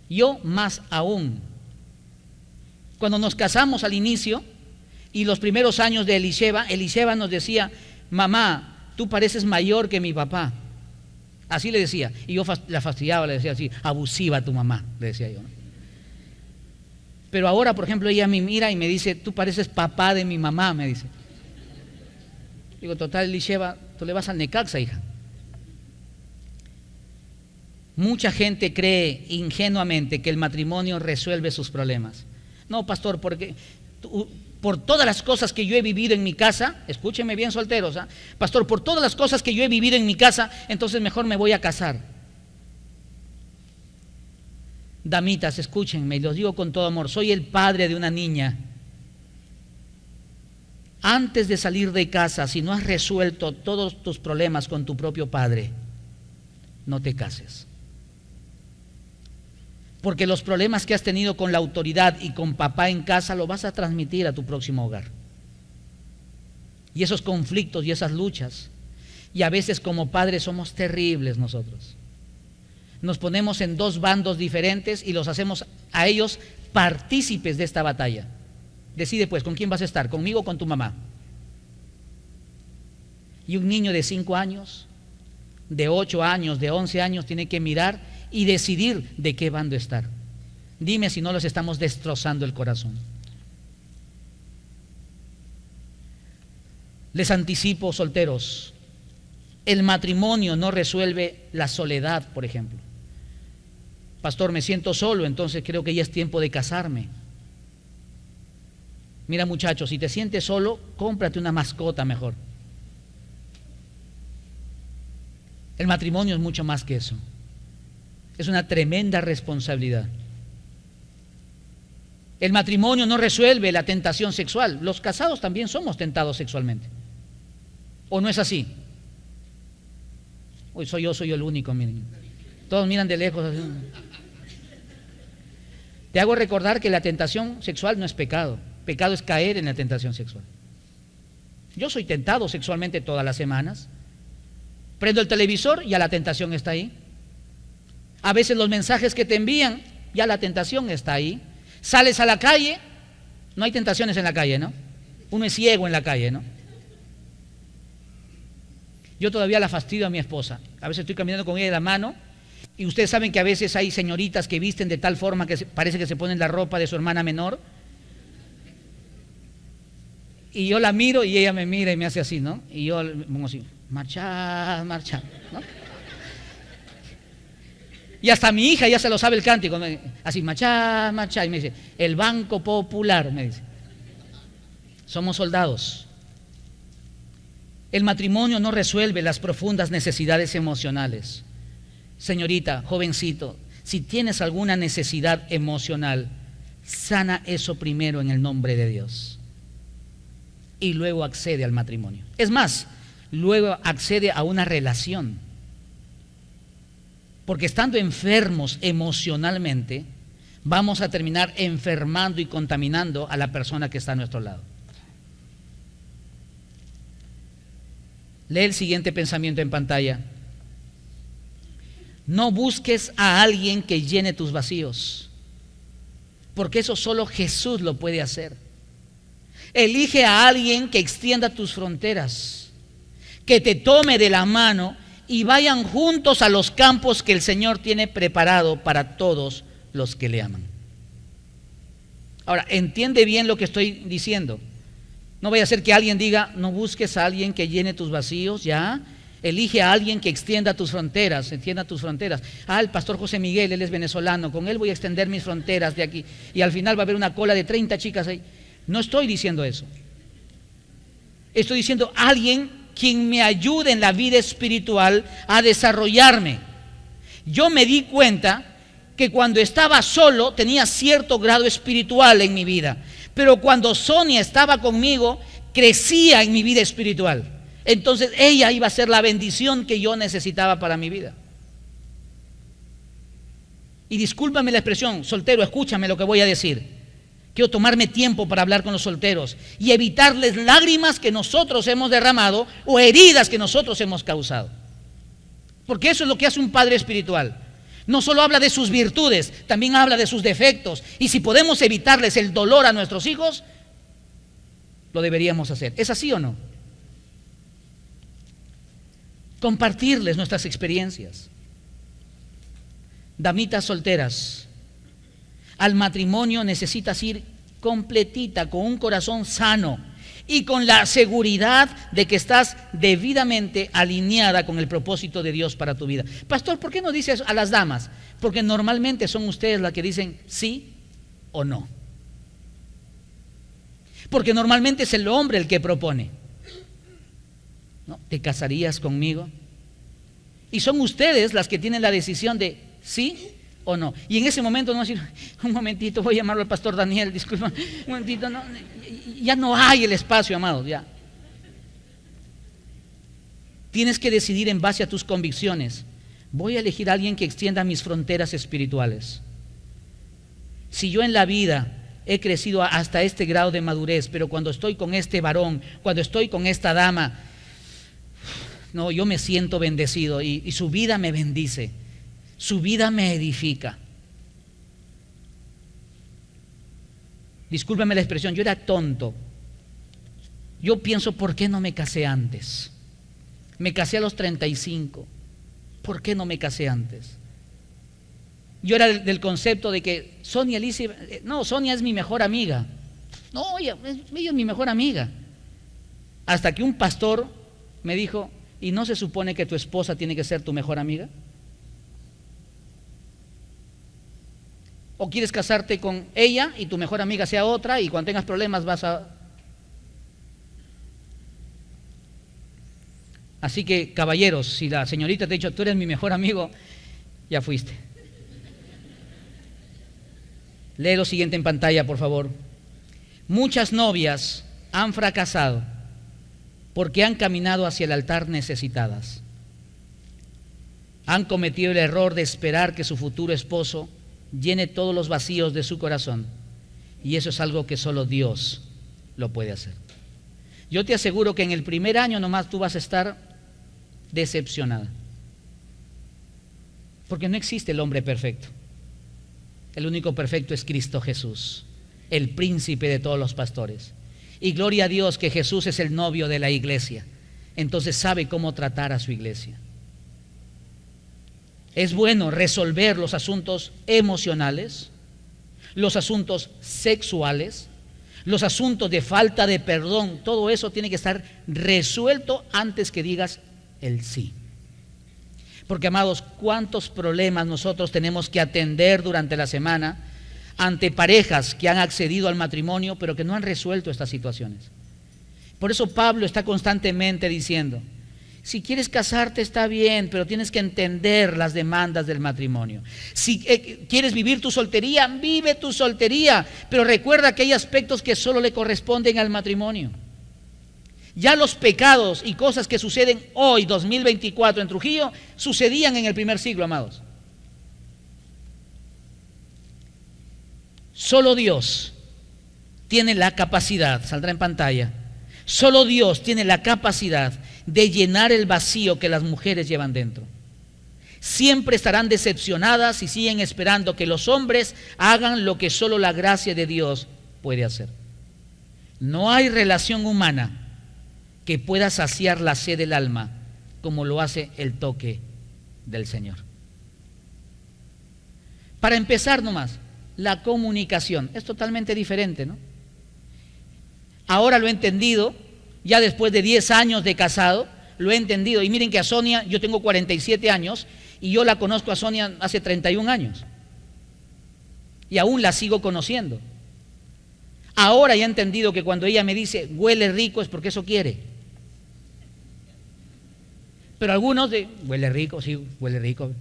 Yo más aún. Cuando nos casamos al inicio, y los primeros años de Elisheva nos decía, mamá, tú pareces mayor que mi papá. Así le decía. Y yo la fastidiaba, le decía así, abusiva tu mamá, le decía yo, ¿no? Pero ahora, por ejemplo, ella me mira y me dice, tú pareces papá de mi mamá, me dice. Digo, total, Elisheva, tú le vas al Necaxa, hija. Mucha gente cree ingenuamente que el matrimonio resuelve sus problemas. No, pastor, porque por todas las cosas que yo he vivido en mi casa, escúchenme bien, solteros, ¿eh? Pastor, por todas las cosas que yo he vivido en mi casa, entonces mejor me voy a casar. Damitas, escúchenme, y los digo con todo amor, soy el padre de una niña. Antes de salir de casa, si no has resuelto todos tus problemas con tu propio padre, no te cases. Porque los problemas que has tenido con la autoridad y con papá en casa lo vas a transmitir a tu próximo hogar. Y esos conflictos y esas luchas, y a veces como padres somos terribles nosotros. Nos ponemos en 2 bandos diferentes y los hacemos a ellos partícipes de esta batalla. Decide pues, ¿con quién vas a estar? ¿Conmigo o con tu mamá? Y un niño de 5 años, de 8 años, de 11 años tiene que mirar y decidir de qué bando estar. Dime si no los estamos destrozando el corazón. Les anticipo, solteros, el matrimonio no resuelve la soledad, por ejemplo. Pastor, me siento solo, entonces creo que ya es tiempo de casarme. Mira, muchachos, si te sientes solo, cómprate una mascota mejor. El matrimonio es mucho más que eso. Es una tremenda responsabilidad. El matrimonio no resuelve la tentación sexual. Los casados también somos tentados sexualmente. ¿O no es así? Hoy soy yo el único, miren. Todos miran de lejos. Así. Te hago recordar que la tentación sexual no es pecado. Pecado es caer en la tentación sexual. Yo soy tentado sexualmente todas las semanas. Prendo el televisor, ya la tentación está ahí. A veces los mensajes que te envían, ya la tentación está ahí. Sales a la calle, no hay tentaciones en la calle, ¿no? Uno es ciego en la calle, ¿no? Yo todavía la fastidio a mi esposa. A veces estoy caminando con ella de la mano y ustedes saben que a veces hay señoritas que visten de tal forma que parece que se ponen la ropa de su hermana menor. Y yo la miro y ella me mira y me hace así, ¿no? Y yo me pongo así, marcha, marcha, ¿no? Y hasta mi hija ya se lo sabe el cántico, así, marcha, marcha, y me dice, el Banco Popular, me dice. Somos soldados. El matrimonio no resuelve las profundas necesidades emocionales. Señorita, jovencito, si tienes alguna necesidad emocional, sana eso primero en el nombre de Dios. Y luego accede al matrimonio. Es más, luego accede a una relación. Porque estando enfermos emocionalmente, vamos a terminar enfermando y contaminando a la persona que está a nuestro lado. Lee el siguiente pensamiento en pantalla. No busques a alguien que llene tus vacíos, porque eso solo Jesús lo puede hacer. Elige a alguien que extienda tus fronteras, que te tome de la mano y vayan juntos a los campos que el Señor tiene preparado para todos los que le aman. Ahora, entiende bien lo que estoy diciendo. No vaya a ser que alguien diga, no busques a alguien que llene tus vacíos, ya. Elige a alguien que extienda tus fronteras, extienda tus fronteras. El pastor José Miguel, él es venezolano, con él voy a extender mis fronteras de aquí. Y al final va a haber una cola de 30 chicas ahí. No estoy diciendo eso. Estoy diciendo alguien quien me ayude en la vida espiritual a desarrollarme. Yo me di cuenta que cuando estaba solo tenía cierto grado espiritual en mi vida, pero cuando Sonia estaba conmigo crecía en mi vida espiritual. Entonces ella iba a ser la bendición que yo necesitaba para mi vida. Y discúlpame la expresión, soltero, escúchame lo que voy a decir. Quiero tomarme tiempo para hablar con los solteros y evitarles lágrimas que nosotros hemos derramado o heridas que nosotros hemos causado. Porque eso es lo que hace un padre espiritual. No solo habla de sus virtudes, también habla de sus defectos. Y si podemos evitarles el dolor a nuestros hijos, lo deberíamos hacer. ¿Es así o no? Compartirles nuestras experiencias. Damitas solteras, al matrimonio necesitas ir completita, con un corazón sano y con la seguridad de que estás debidamente alineada con el propósito de Dios para tu vida. Pastor, ¿por qué no dice eso a las damas? Porque normalmente son ustedes las que dicen sí o no. Porque normalmente es el hombre el que propone. ¿No? ¿Te casarías conmigo? Y son ustedes las que tienen la decisión de sí o no. Y en ese momento no decir, un momentito, voy a llamarlo al pastor Daniel, disculpa, un momentito, no, ya no hay el espacio, amados, ya. Tienes que decidir en base a tus convicciones. Voy a elegir a alguien que extienda mis fronteras espirituales. Si yo en la vida he crecido hasta este grado de madurez, pero cuando estoy con este varón, cuando estoy con esta dama, no, yo me siento bendecido y su vida me bendice. Su vida me edifica. Discúlpeme la expresión, yo era tonto. Yo pienso, ¿por qué no me casé antes? Me casé a los 35. ¿Por qué no me casé antes? Yo era del concepto de que Sonia es mi mejor amiga. No, ella es mi mejor amiga. Hasta que un pastor me dijo, ¿y no se supone que tu esposa tiene que ser tu mejor amiga? ¿O quieres casarte con ella y tu mejor amiga sea otra y cuando tengas problemas vas a...? Así que, caballeros, si la señorita te ha dicho, tú eres mi mejor amigo, ya fuiste. Lee lo siguiente en pantalla, por favor. Muchas novias han fracasado porque han caminado hacia el altar necesitadas. Han cometido el error de esperar que su futuro esposo llene todos los vacíos de su corazón, y eso es algo que solo Dios lo puede hacer. Yo te aseguro que en el primer año nomás tú vas a estar decepcionada, porque no existe el hombre perfecto. El único perfecto es Cristo Jesús, el príncipe de todos los pastores, y gloria a Dios que Jesús es el novio de la iglesia, entonces sabe cómo tratar a su iglesia. Es bueno resolver los asuntos emocionales, los asuntos sexuales, los asuntos de falta de perdón. Todo eso tiene que estar resuelto antes que digas el sí. Porque, amados, ¿cuántos problemas nosotros tenemos que atender durante la semana ante parejas que han accedido al matrimonio pero que no han resuelto estas situaciones? Por eso Pablo está constantemente diciendo, si quieres casarte está bien, pero tienes que entender las demandas del matrimonio. Si quieres vivir tu soltería, vive tu soltería, pero recuerda que hay aspectos que solo le corresponden al matrimonio. Ya los pecados y cosas que suceden hoy, 2024, en Trujillo, sucedían en el primer siglo, amados. Solo Dios tiene la capacidad, saldrá en pantalla, solo Dios tiene la capacidad de llenar el vacío que las mujeres llevan dentro. Siempre estarán decepcionadas y siguen esperando que los hombres hagan lo que solo la gracia de Dios puede hacer. No hay relación humana que pueda saciar la sed del alma como lo hace el toque del Señor. Para empezar nomás, la comunicación es totalmente diferente, ¿no? Ahora lo he entendido, ya después de 10 años de casado, lo he entendido. Y miren que a Sonia, yo tengo 47 años y yo la conozco a Sonia hace 31 años. Y aún la sigo conociendo. Ahora ya he entendido que cuando ella me dice huele rico es porque eso quiere. Pero algunos de huele rico, sí, huele rico.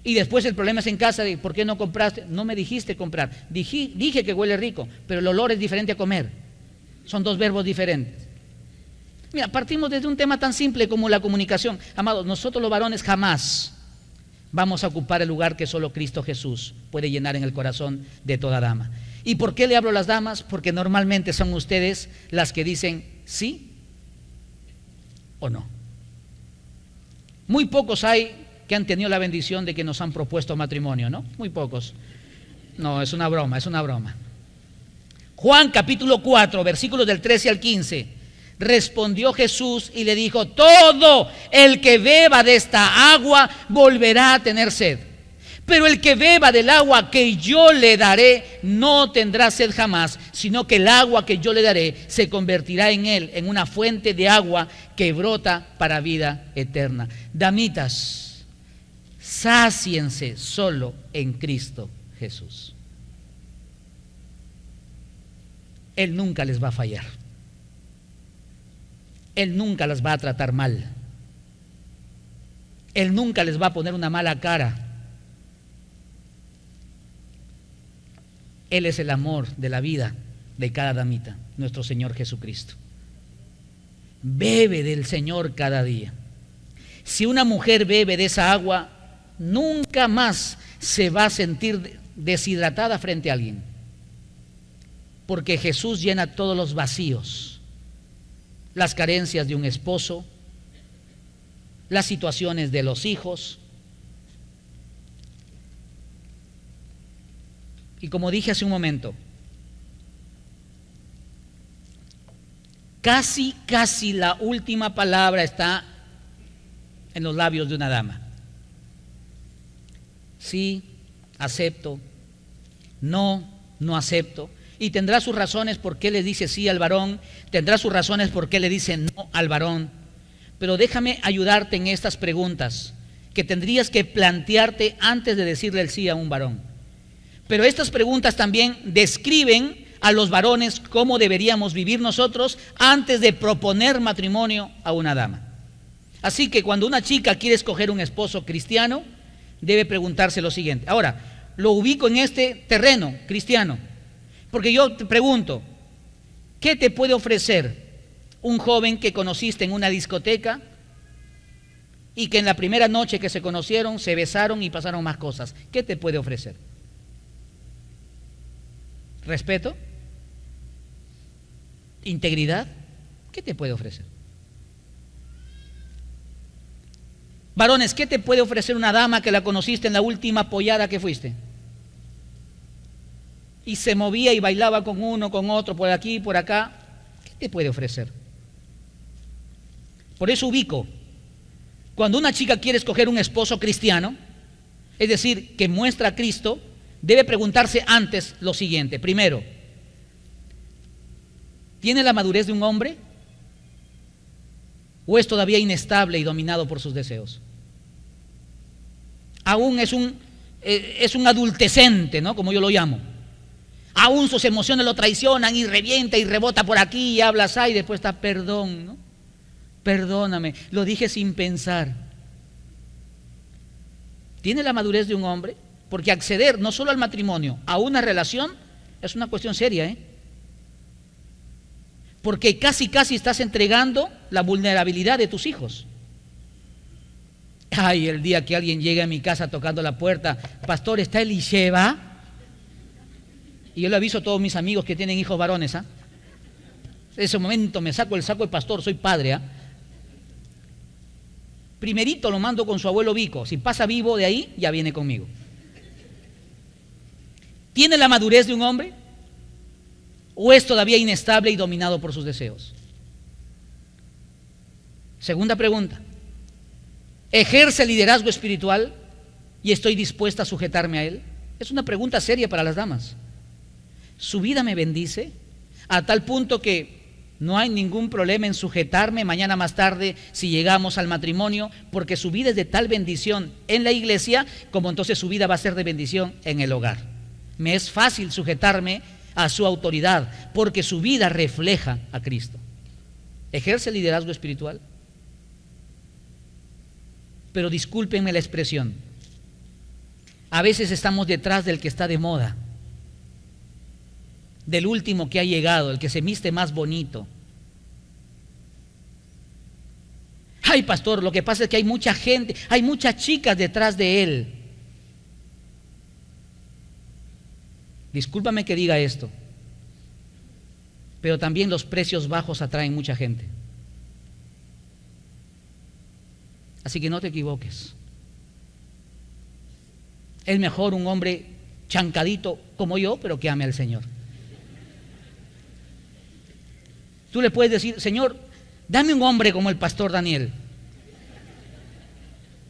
Y después el problema es en casa de ¿por qué no compraste? No me dijiste comprar. Dije que huele rico, pero el olor es diferente a comer. Son dos verbos diferentes. Mira, partimos desde un tema tan simple como la comunicación. Amados, nosotros los varones jamás vamos a ocupar el lugar que solo Cristo Jesús puede llenar en el corazón de toda dama. ¿Y por qué le hablo a las damas? Porque normalmente son ustedes las que dicen sí o no. Muy pocos hay que han tenido la bendición de que nos han propuesto matrimonio, ¿no? Muy pocos. No, es una broma, es una broma. Juan capítulo 4, versículos del 13 al 15. Respondió Jesús y le dijo: todo el que beba de esta agua volverá a tener sed. Pero el que beba del agua que yo le daré no tendrá sed jamás, sino que el agua que yo le daré se convertirá en él en una fuente de agua que brota para vida eterna. Damitas, sáciense solo en Cristo Jesús. Él nunca les va a fallar. Él nunca las va a tratar mal. Él nunca les va a poner una mala cara. Él es el amor de la vida de cada damita, nuestro Señor Jesucristo. Bebe del Señor cada día. Si una mujer bebe de esa agua, nunca más se va a sentir deshidratada frente a alguien. Porque Jesús llena todos los vacíos, las carencias de un esposo, las situaciones de los hijos. Y como dije hace un momento, casi la última palabra está en los labios de una dama. Sí, acepto. No, no acepto. Y tendrá sus razones por qué le dice sí al varón, tendrá sus razones por qué le dice no al varón. Pero déjame ayudarte en estas preguntas que tendrías que plantearte antes de decirle el sí a un varón. Pero estas preguntas también describen a los varones cómo deberíamos vivir nosotros antes de proponer matrimonio a una dama. Así que cuando una chica quiere escoger un esposo cristiano, debe preguntarse lo siguiente. Ahora, lo ubico en este terreno cristiano, porque yo te pregunto, ¿qué te puede ofrecer un joven que conociste en una discoteca y que en la primera noche que se conocieron se besaron y pasaron más cosas? ¿Qué te puede ofrecer? ¿Respeto? ¿Integridad? ¿Qué te puede ofrecer? Varones, ¿qué te puede ofrecer una dama que la conociste en la última pollada que fuiste? Y se movía y bailaba con uno, con otro, por aquí, por acá. ¿Qué te puede ofrecer? Por eso ubico, cuando una chica quiere escoger un esposo cristiano, es decir, que muestra a Cristo, debe preguntarse antes lo siguiente. Primero, ¿tiene la madurez de un hombre? ¿O es todavía inestable y dominado por sus deseos? Aún es un adultecente, ¿no? Como yo lo llamo. Aún sus emociones lo traicionan y revienta y rebota por aquí y habla así y después está perdón, ¿no? Perdóname, lo dije sin pensar. ¿Tiene la madurez de un hombre? Porque acceder no solo al matrimonio, a una relación es una cuestión seria, ¿eh? Porque casi estás entregando la vulnerabilidad de tus hijos. Ay, el día que alguien llegue a mi casa tocando la puerta, pastor, ¿está Elisheva? Y yo le aviso a todos mis amigos que tienen hijos varones, ¿ah? En ese momento me saco el saco de pastor, soy padre, ¿ah? Primerito lo mando con su abuelo Vico. Si pasa vivo de ahí, ya viene conmigo. ¿Tiene la madurez de un hombre? ¿O es todavía inestable y dominado por sus deseos? Segunda pregunta. ¿Ejerce liderazgo espiritual y estoy dispuesta a sujetarme a él? Es una pregunta seria para las damas. ¿Su vida me bendice a tal punto que no hay ningún problema en sujetarme mañana más tarde si llegamos al matrimonio, porque su vida es de tal bendición en la iglesia como entonces su vida va a ser de bendición en el hogar? Me es fácil sujetarme a su autoridad porque su vida refleja a Cristo. ¿Ejerce liderazgo espiritual? Pero discúlpenme la expresión, a veces estamos detrás del que está de moda, del último que ha llegado, el que se viste más bonito. Ay, pastor, lo que pasa es que hay mucha gente, hay muchas chicas detrás de él. Discúlpame que diga esto, pero también los precios bajos atraen mucha gente. Así que no te equivoques. Es mejor un hombre chancadito como yo, pero que ame al Señor. Tú le puedes decir, Señor, dame un hombre como el pastor Daniel,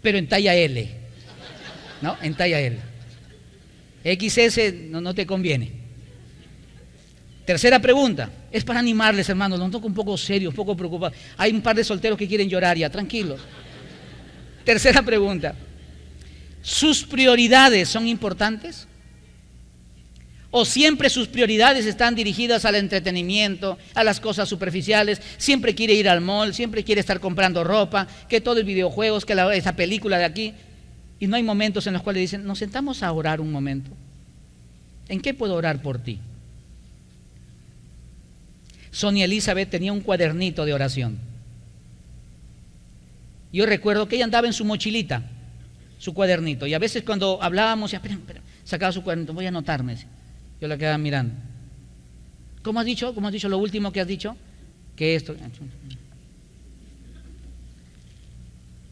pero en talla L, ¿no? En talla L. XS no te conviene. Tercera pregunta, es para animarles, hermanos, los toco un poco serios, un poco preocupados. Hay un par de solteros que quieren llorar ya, tranquilos. Tercera pregunta, ¿sus prioridades son importantes? ¿O siempre sus prioridades están dirigidas al entretenimiento, a las cosas superficiales? Siempre quiere ir al mall, siempre quiere estar comprando ropa, que todo el videojuegos, que esa película de aquí. Y no hay momentos en los cuales dicen, nos sentamos a orar un momento. ¿En qué puedo orar por ti? Sonia Elizabeth tenía un cuadernito de oración. Yo recuerdo que ella andaba en su mochilita, su cuadernito. Y a veces cuando hablábamos, espera, sacaba su cuadernito, voy a anotarme. Yo la quedaba mirando. ¿Cómo has dicho? ¿Cómo has dicho lo último que has dicho? Que esto.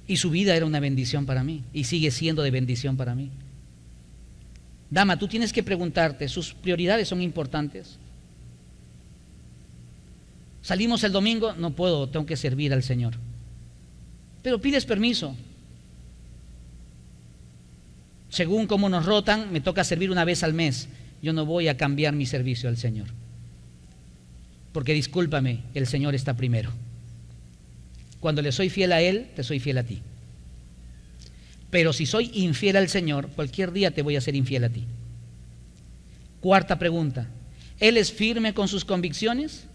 Y su vida era una bendición para mí. Y sigue siendo de bendición para mí. Dama, tú tienes que preguntarte, ¿sus prioridades son importantes? Salimos el domingo, no puedo, tengo que servir al Señor. Pero pides permiso. Según cómo nos rotan, me toca servir una vez al mes. Yo no voy a cambiar mi servicio al Señor. Porque discúlpame, el Señor está primero. Cuando le soy fiel a Él, te soy fiel a ti. Pero si soy infiel al Señor, cualquier día te voy a ser infiel a ti. Cuarta pregunta, ¿Él es firme con sus convicciones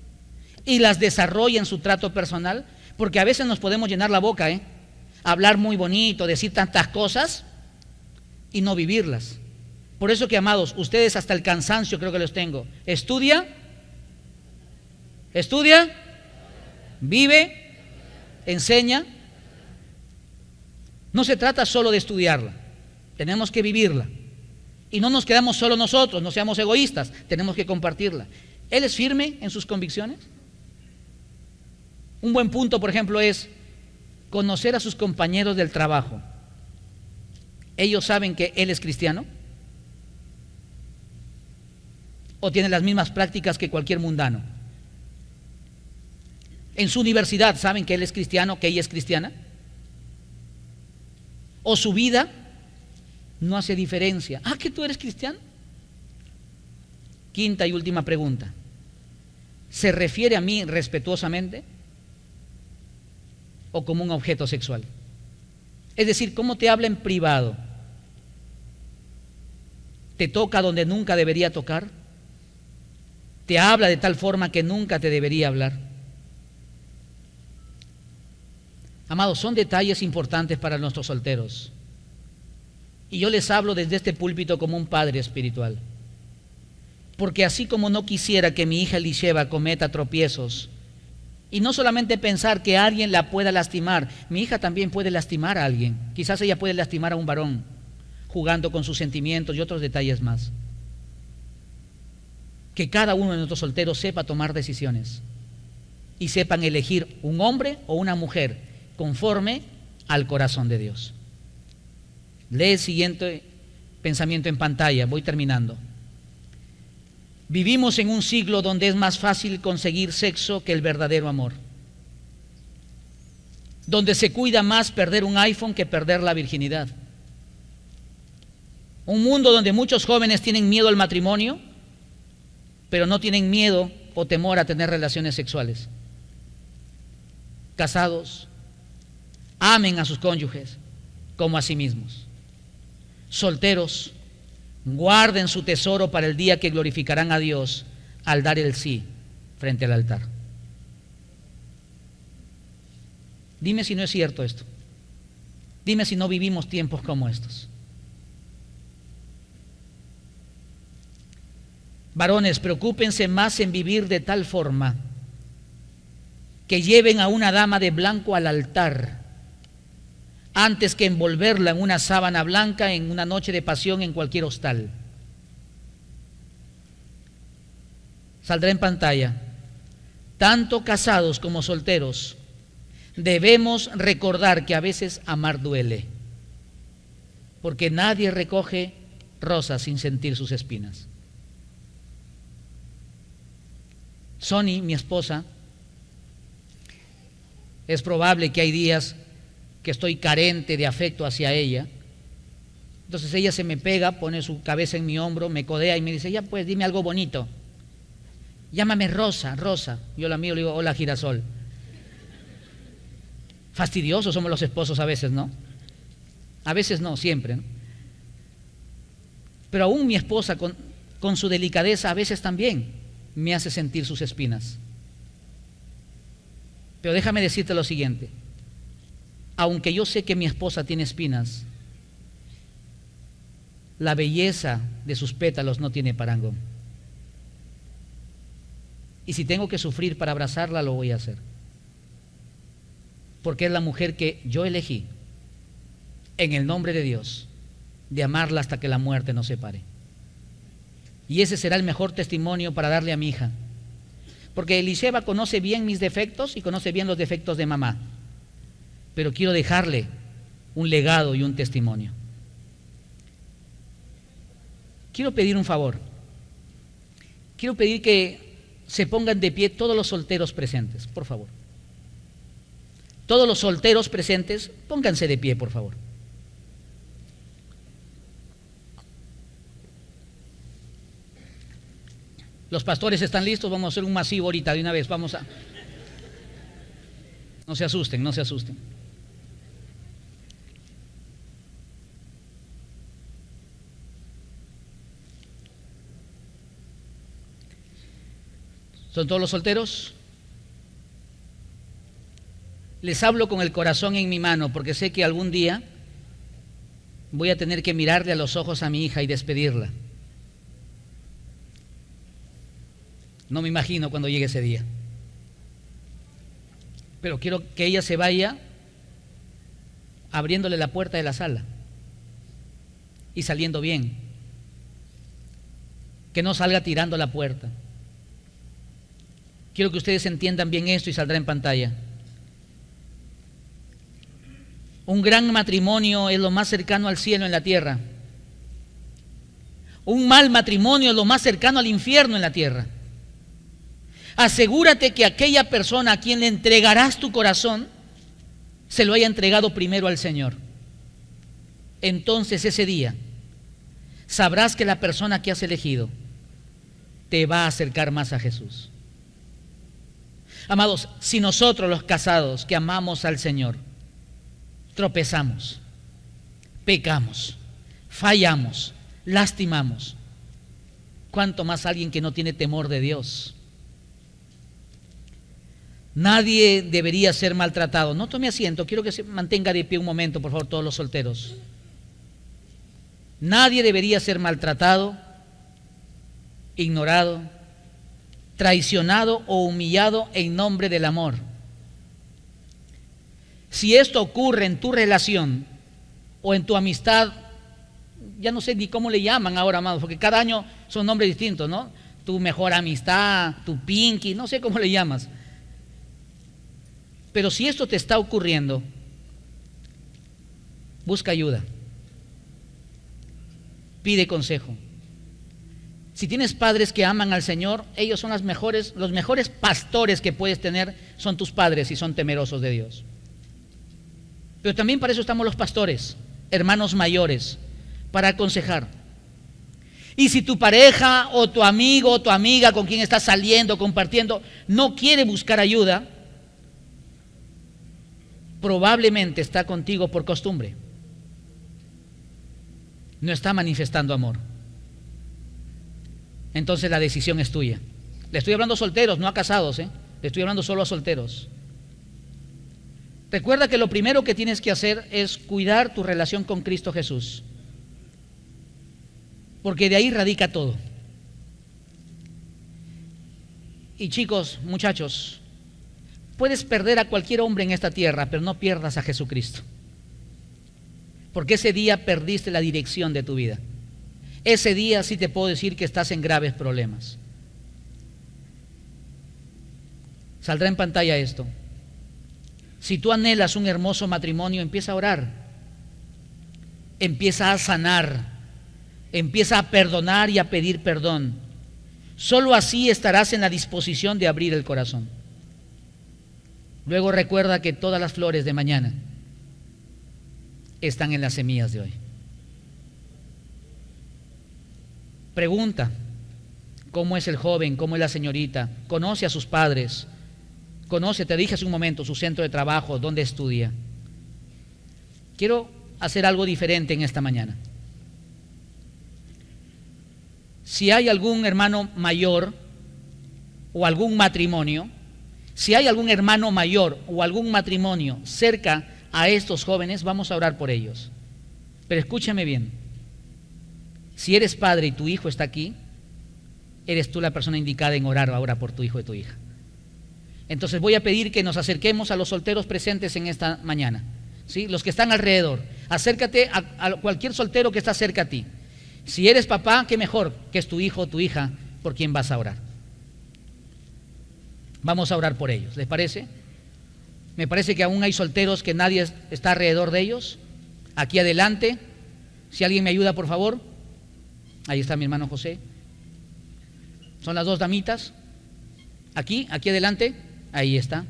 y las desarrolla en su trato personal? Porque a veces nos podemos llenar la boca, hablar muy bonito, decir tantas cosas y no vivirlas. Por eso que, amados, ustedes hasta el cansancio creo que los tengo. Estudia, vive, enseña. No se trata solo de estudiarla, tenemos que vivirla. Y no nos quedamos solo nosotros, no seamos egoístas, tenemos que compartirla. ¿Él es firme en sus convicciones? Un buen punto, por ejemplo, es conocer a sus compañeros del trabajo. ¿Ellos saben que él es cristiano? ¿O tienen las mismas prácticas que cualquier mundano? ¿En su universidad saben que él es cristiano, que ella es cristiana? ¿O su vida no hace diferencia? Ah, ¿que tú eres cristiano? Quinta y última pregunta. ¿Se refiere a mí respetuosamente o como un objeto sexual? Es decir, ¿cómo te habla en privado? ¿Te toca donde nunca debería tocar? ¿Te habla de tal forma que nunca te debería hablar? Amados, son detalles importantes para nuestros solteros. Y yo les hablo desde este púlpito como un padre espiritual. Porque así como no quisiera que mi hija Elisheva cometa tropiezos, y no solamente pensar que alguien la pueda lastimar, mi hija también puede lastimar a alguien. Quizás ella puede lastimar a un varón, jugando con sus sentimientos y otros detalles más. Que cada uno de nuestros solteros sepa tomar decisiones y sepan elegir un hombre o una mujer conforme al corazón de Dios. Lee el siguiente pensamiento en pantalla, voy terminando. Vivimos en un siglo donde es más fácil conseguir sexo que el verdadero amor, donde se cuida más perder un iPhone que perder la virginidad. Un mundo donde muchos jóvenes tienen miedo al matrimonio, pero no tienen miedo o temor a tener relaciones sexuales. Casados, amen a sus cónyuges como a sí mismos. Solteros, guarden su tesoro para el día que glorificarán a Dios al dar el sí frente al altar. Dime si no es cierto esto. Dime si no vivimos tiempos como estos. Varones, preocúpense más en vivir de tal forma que lleven a una dama de blanco al altar, antes que envolverla en una sábana blanca en una noche de pasión en cualquier hostal. Saldrá en pantalla. Tanto casados como solteros debemos recordar que a veces amar duele, porque nadie recoge rosas sin sentir sus espinas. Sony, mi esposa, es probable que hay días que estoy carente de afecto hacia ella. Entonces ella se me pega, pone su cabeza en mi hombro, me codea y me dice, ya pues dime algo bonito. Llámame Rosa, Rosa. Yo la miro y le digo, hola girasol. Fastidiosos somos los esposos a veces, ¿no? A veces no, siempre, ¿no? Pero aún mi esposa con su delicadeza a veces también me hace sentir sus espinas. Pero déjame decirte lo siguiente. Aunque yo sé que mi esposa tiene espinas, la belleza de sus pétalos no tiene parangón. Y si tengo que sufrir para abrazarla, lo voy a hacer. Porque es la mujer que yo elegí, en el nombre de Dios, de amarla hasta que la muerte nos separe. Y ese será el mejor testimonio para darle a mi hija. Porque Elisheba conoce bien mis defectos y conoce bien los defectos de mamá. Pero quiero dejarle un legado y un testimonio. Quiero pedir un favor. Quiero pedir que se pongan de pie todos los solteros presentes, por favor. Todos los solteros presentes, pónganse de pie, por favor. Los pastores están listos, vamos a hacer un masivo ahorita de una vez, vamos a... No se asusten, no se asusten. ¿Son todos los solteros? Les hablo con el corazón en mi mano porque sé que algún día voy a tener que mirarle a los ojos a mi hija y despedirla. No me imagino cuando llegue ese día. Pero quiero que ella se vaya abriéndole la puerta de la sala y saliendo bien. Que no salga tirando la puerta. Quiero que ustedes entiendan bien esto y saldrá en pantalla. Un gran matrimonio es lo más cercano al cielo en la tierra. Un mal matrimonio es lo más cercano al infierno en la tierra. Asegúrate que aquella persona a quien le entregarás tu corazón se lo haya entregado primero al Señor. Entonces ese día sabrás que la persona que has elegido te va a acercar más a Jesús. Amados, si nosotros los casados que amamos al Señor tropezamos, pecamos, fallamos, lastimamos, ¿cuánto más alguien que no tiene temor de Dios? Nadie debería ser maltratado. No tome asiento, quiero que se mantenga de pie un momento, por favor, todos los solteros. Nadie debería ser maltratado, ignorado, traicionado o humillado en nombre del amor. Si esto ocurre en tu relación o en tu amistad, ya no sé ni cómo le llaman ahora, amados, porque cada año son nombres distintos, ¿no? Tu mejor amistad, tu pinky, no sé cómo le llamas. Pero si esto te está ocurriendo, Busca ayuda. Pide consejo. Si tienes padres que aman al Señor, ellos son los mejores pastores que puedes tener son tus padres y son temerosos de Dios. Pero también para eso estamos los pastores, hermanos mayores, para aconsejar. Y si tu pareja o tu amigo o tu amiga con quien estás saliendo, compartiendo, no quiere buscar ayuda, probablemente está contigo por costumbre. No está manifestando amor. Entonces la decisión es tuya. Le estoy hablando a solteros, no a casados, Le estoy hablando solo a solteros. Recuerda que lo primero que tienes que hacer es cuidar tu relación con Cristo Jesús, porque de ahí radica todo. Y chicos, muchachos, puedes perder a cualquier hombre en esta tierra, pero no pierdas a Jesucristo, porque ese día perdiste la dirección de tu vida. Ese día sí te puedo decir que estás en graves problemas. Saldrá en pantalla esto. Si tú anhelas un hermoso matrimonio, empieza a orar, empieza a sanar, empieza a perdonar y a pedir perdón. Solo así estarás en la disposición de abrir el corazón. Luego recuerda que todas las flores de mañana están en las semillas de hoy. Pregunta, ¿cómo es el joven? ¿Cómo es la señorita? Conoce a sus padres. Conoce, te dije hace un momento, su centro de trabajo, dónde estudia. Quiero hacer algo diferente en esta mañana. Si hay algún hermano mayor o algún matrimonio, si hay algún hermano mayor o algún matrimonio cerca a estos jóvenes, vamos a orar por ellos. Pero escúchame bien, si eres padre y tu hijo está aquí, eres tú la persona indicada en orar ahora por tu hijo y tu hija. Entonces voy a pedir que nos acerquemos a los solteros presentes en esta mañana, ¿sí? Los que están alrededor, acércate a cualquier soltero que está cerca a ti. Si eres papá, qué mejor que es tu hijo o tu hija por quien vas a orar. Vamos a orar por ellos, ¿les parece? Me parece que aún hay solteros que nadie está alrededor de ellos. Aquí adelante, si alguien me ayuda, por favor. Ahí está mi hermano José. Son las dos damitas. Aquí adelante. Ahí está.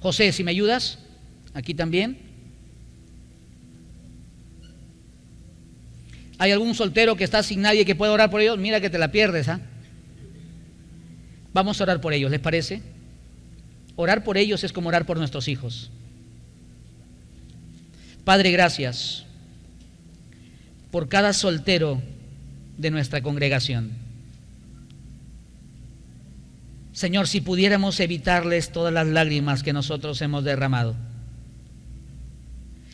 José, si me ayudas. Aquí también. ¿Hay algún soltero que está sin nadie que pueda orar por ellos? Mira que te la pierdes, ¿ah? Vamos a orar por ellos, ¿les parece? Orar por ellos es como orar por nuestros hijos. Padre, gracias por cada soltero de nuestra congregación. Señor, si pudiéramos evitarles todas las lágrimas que nosotros hemos derramado,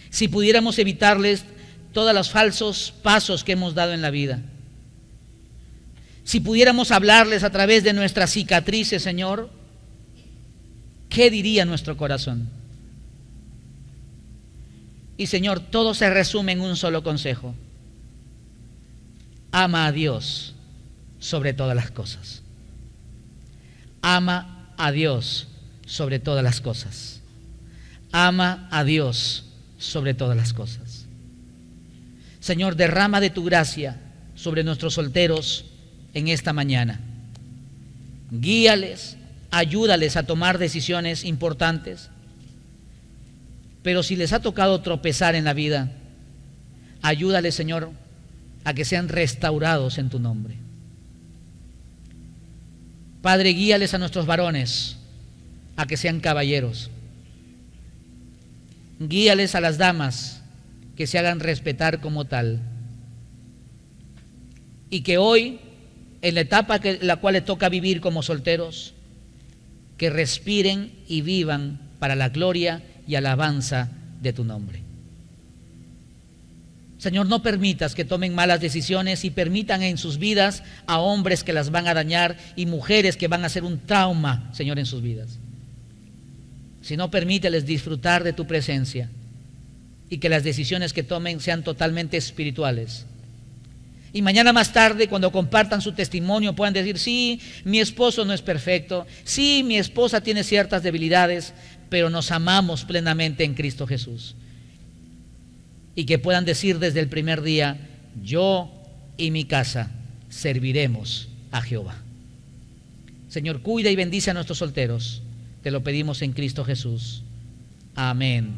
si pudiéramos evitarles todos los falsos pasos que hemos dado en la vida, si pudiéramos hablarles a través de nuestras cicatrices, Señor, ¿qué diría nuestro corazón? Y Señor, todo se resume en un solo consejo: ama a Dios sobre todas las cosas. Ama a Dios sobre todas las cosas. Ama a Dios sobre todas las cosas. Señor, derrama de tu gracia sobre nuestros solteros en esta mañana. Guíales, ayúdales a tomar decisiones importantes. Pero si les ha tocado tropezar en la vida, ayúdales, Señor, a que sean restaurados en tu nombre. Padre, guíales a nuestros varones a que sean caballeros. Guíales a las damas que se hagan respetar como tal. Y que hoy, en la etapa la cual le toca vivir como solteros, que respiren y vivan para la gloria y alabanza de tu nombre. Señor, no permitas que tomen malas decisiones y permitan en sus vidas a hombres que las van a dañar y mujeres que van a ser un trauma, Señor, en sus vidas. Sino permíteles disfrutar de tu presencia y que las decisiones que tomen sean totalmente espirituales. Y mañana más tarde, cuando compartan su testimonio, puedan decir: sí, mi esposo no es perfecto, sí, mi esposa tiene ciertas debilidades, pero nos amamos plenamente en Cristo Jesús. y que puedan decir desde el primer día: yo y mi casa serviremos a Jehová. Señor, cuida y bendice a nuestros solteros. Te lo pedimos en Cristo Jesús. Amén.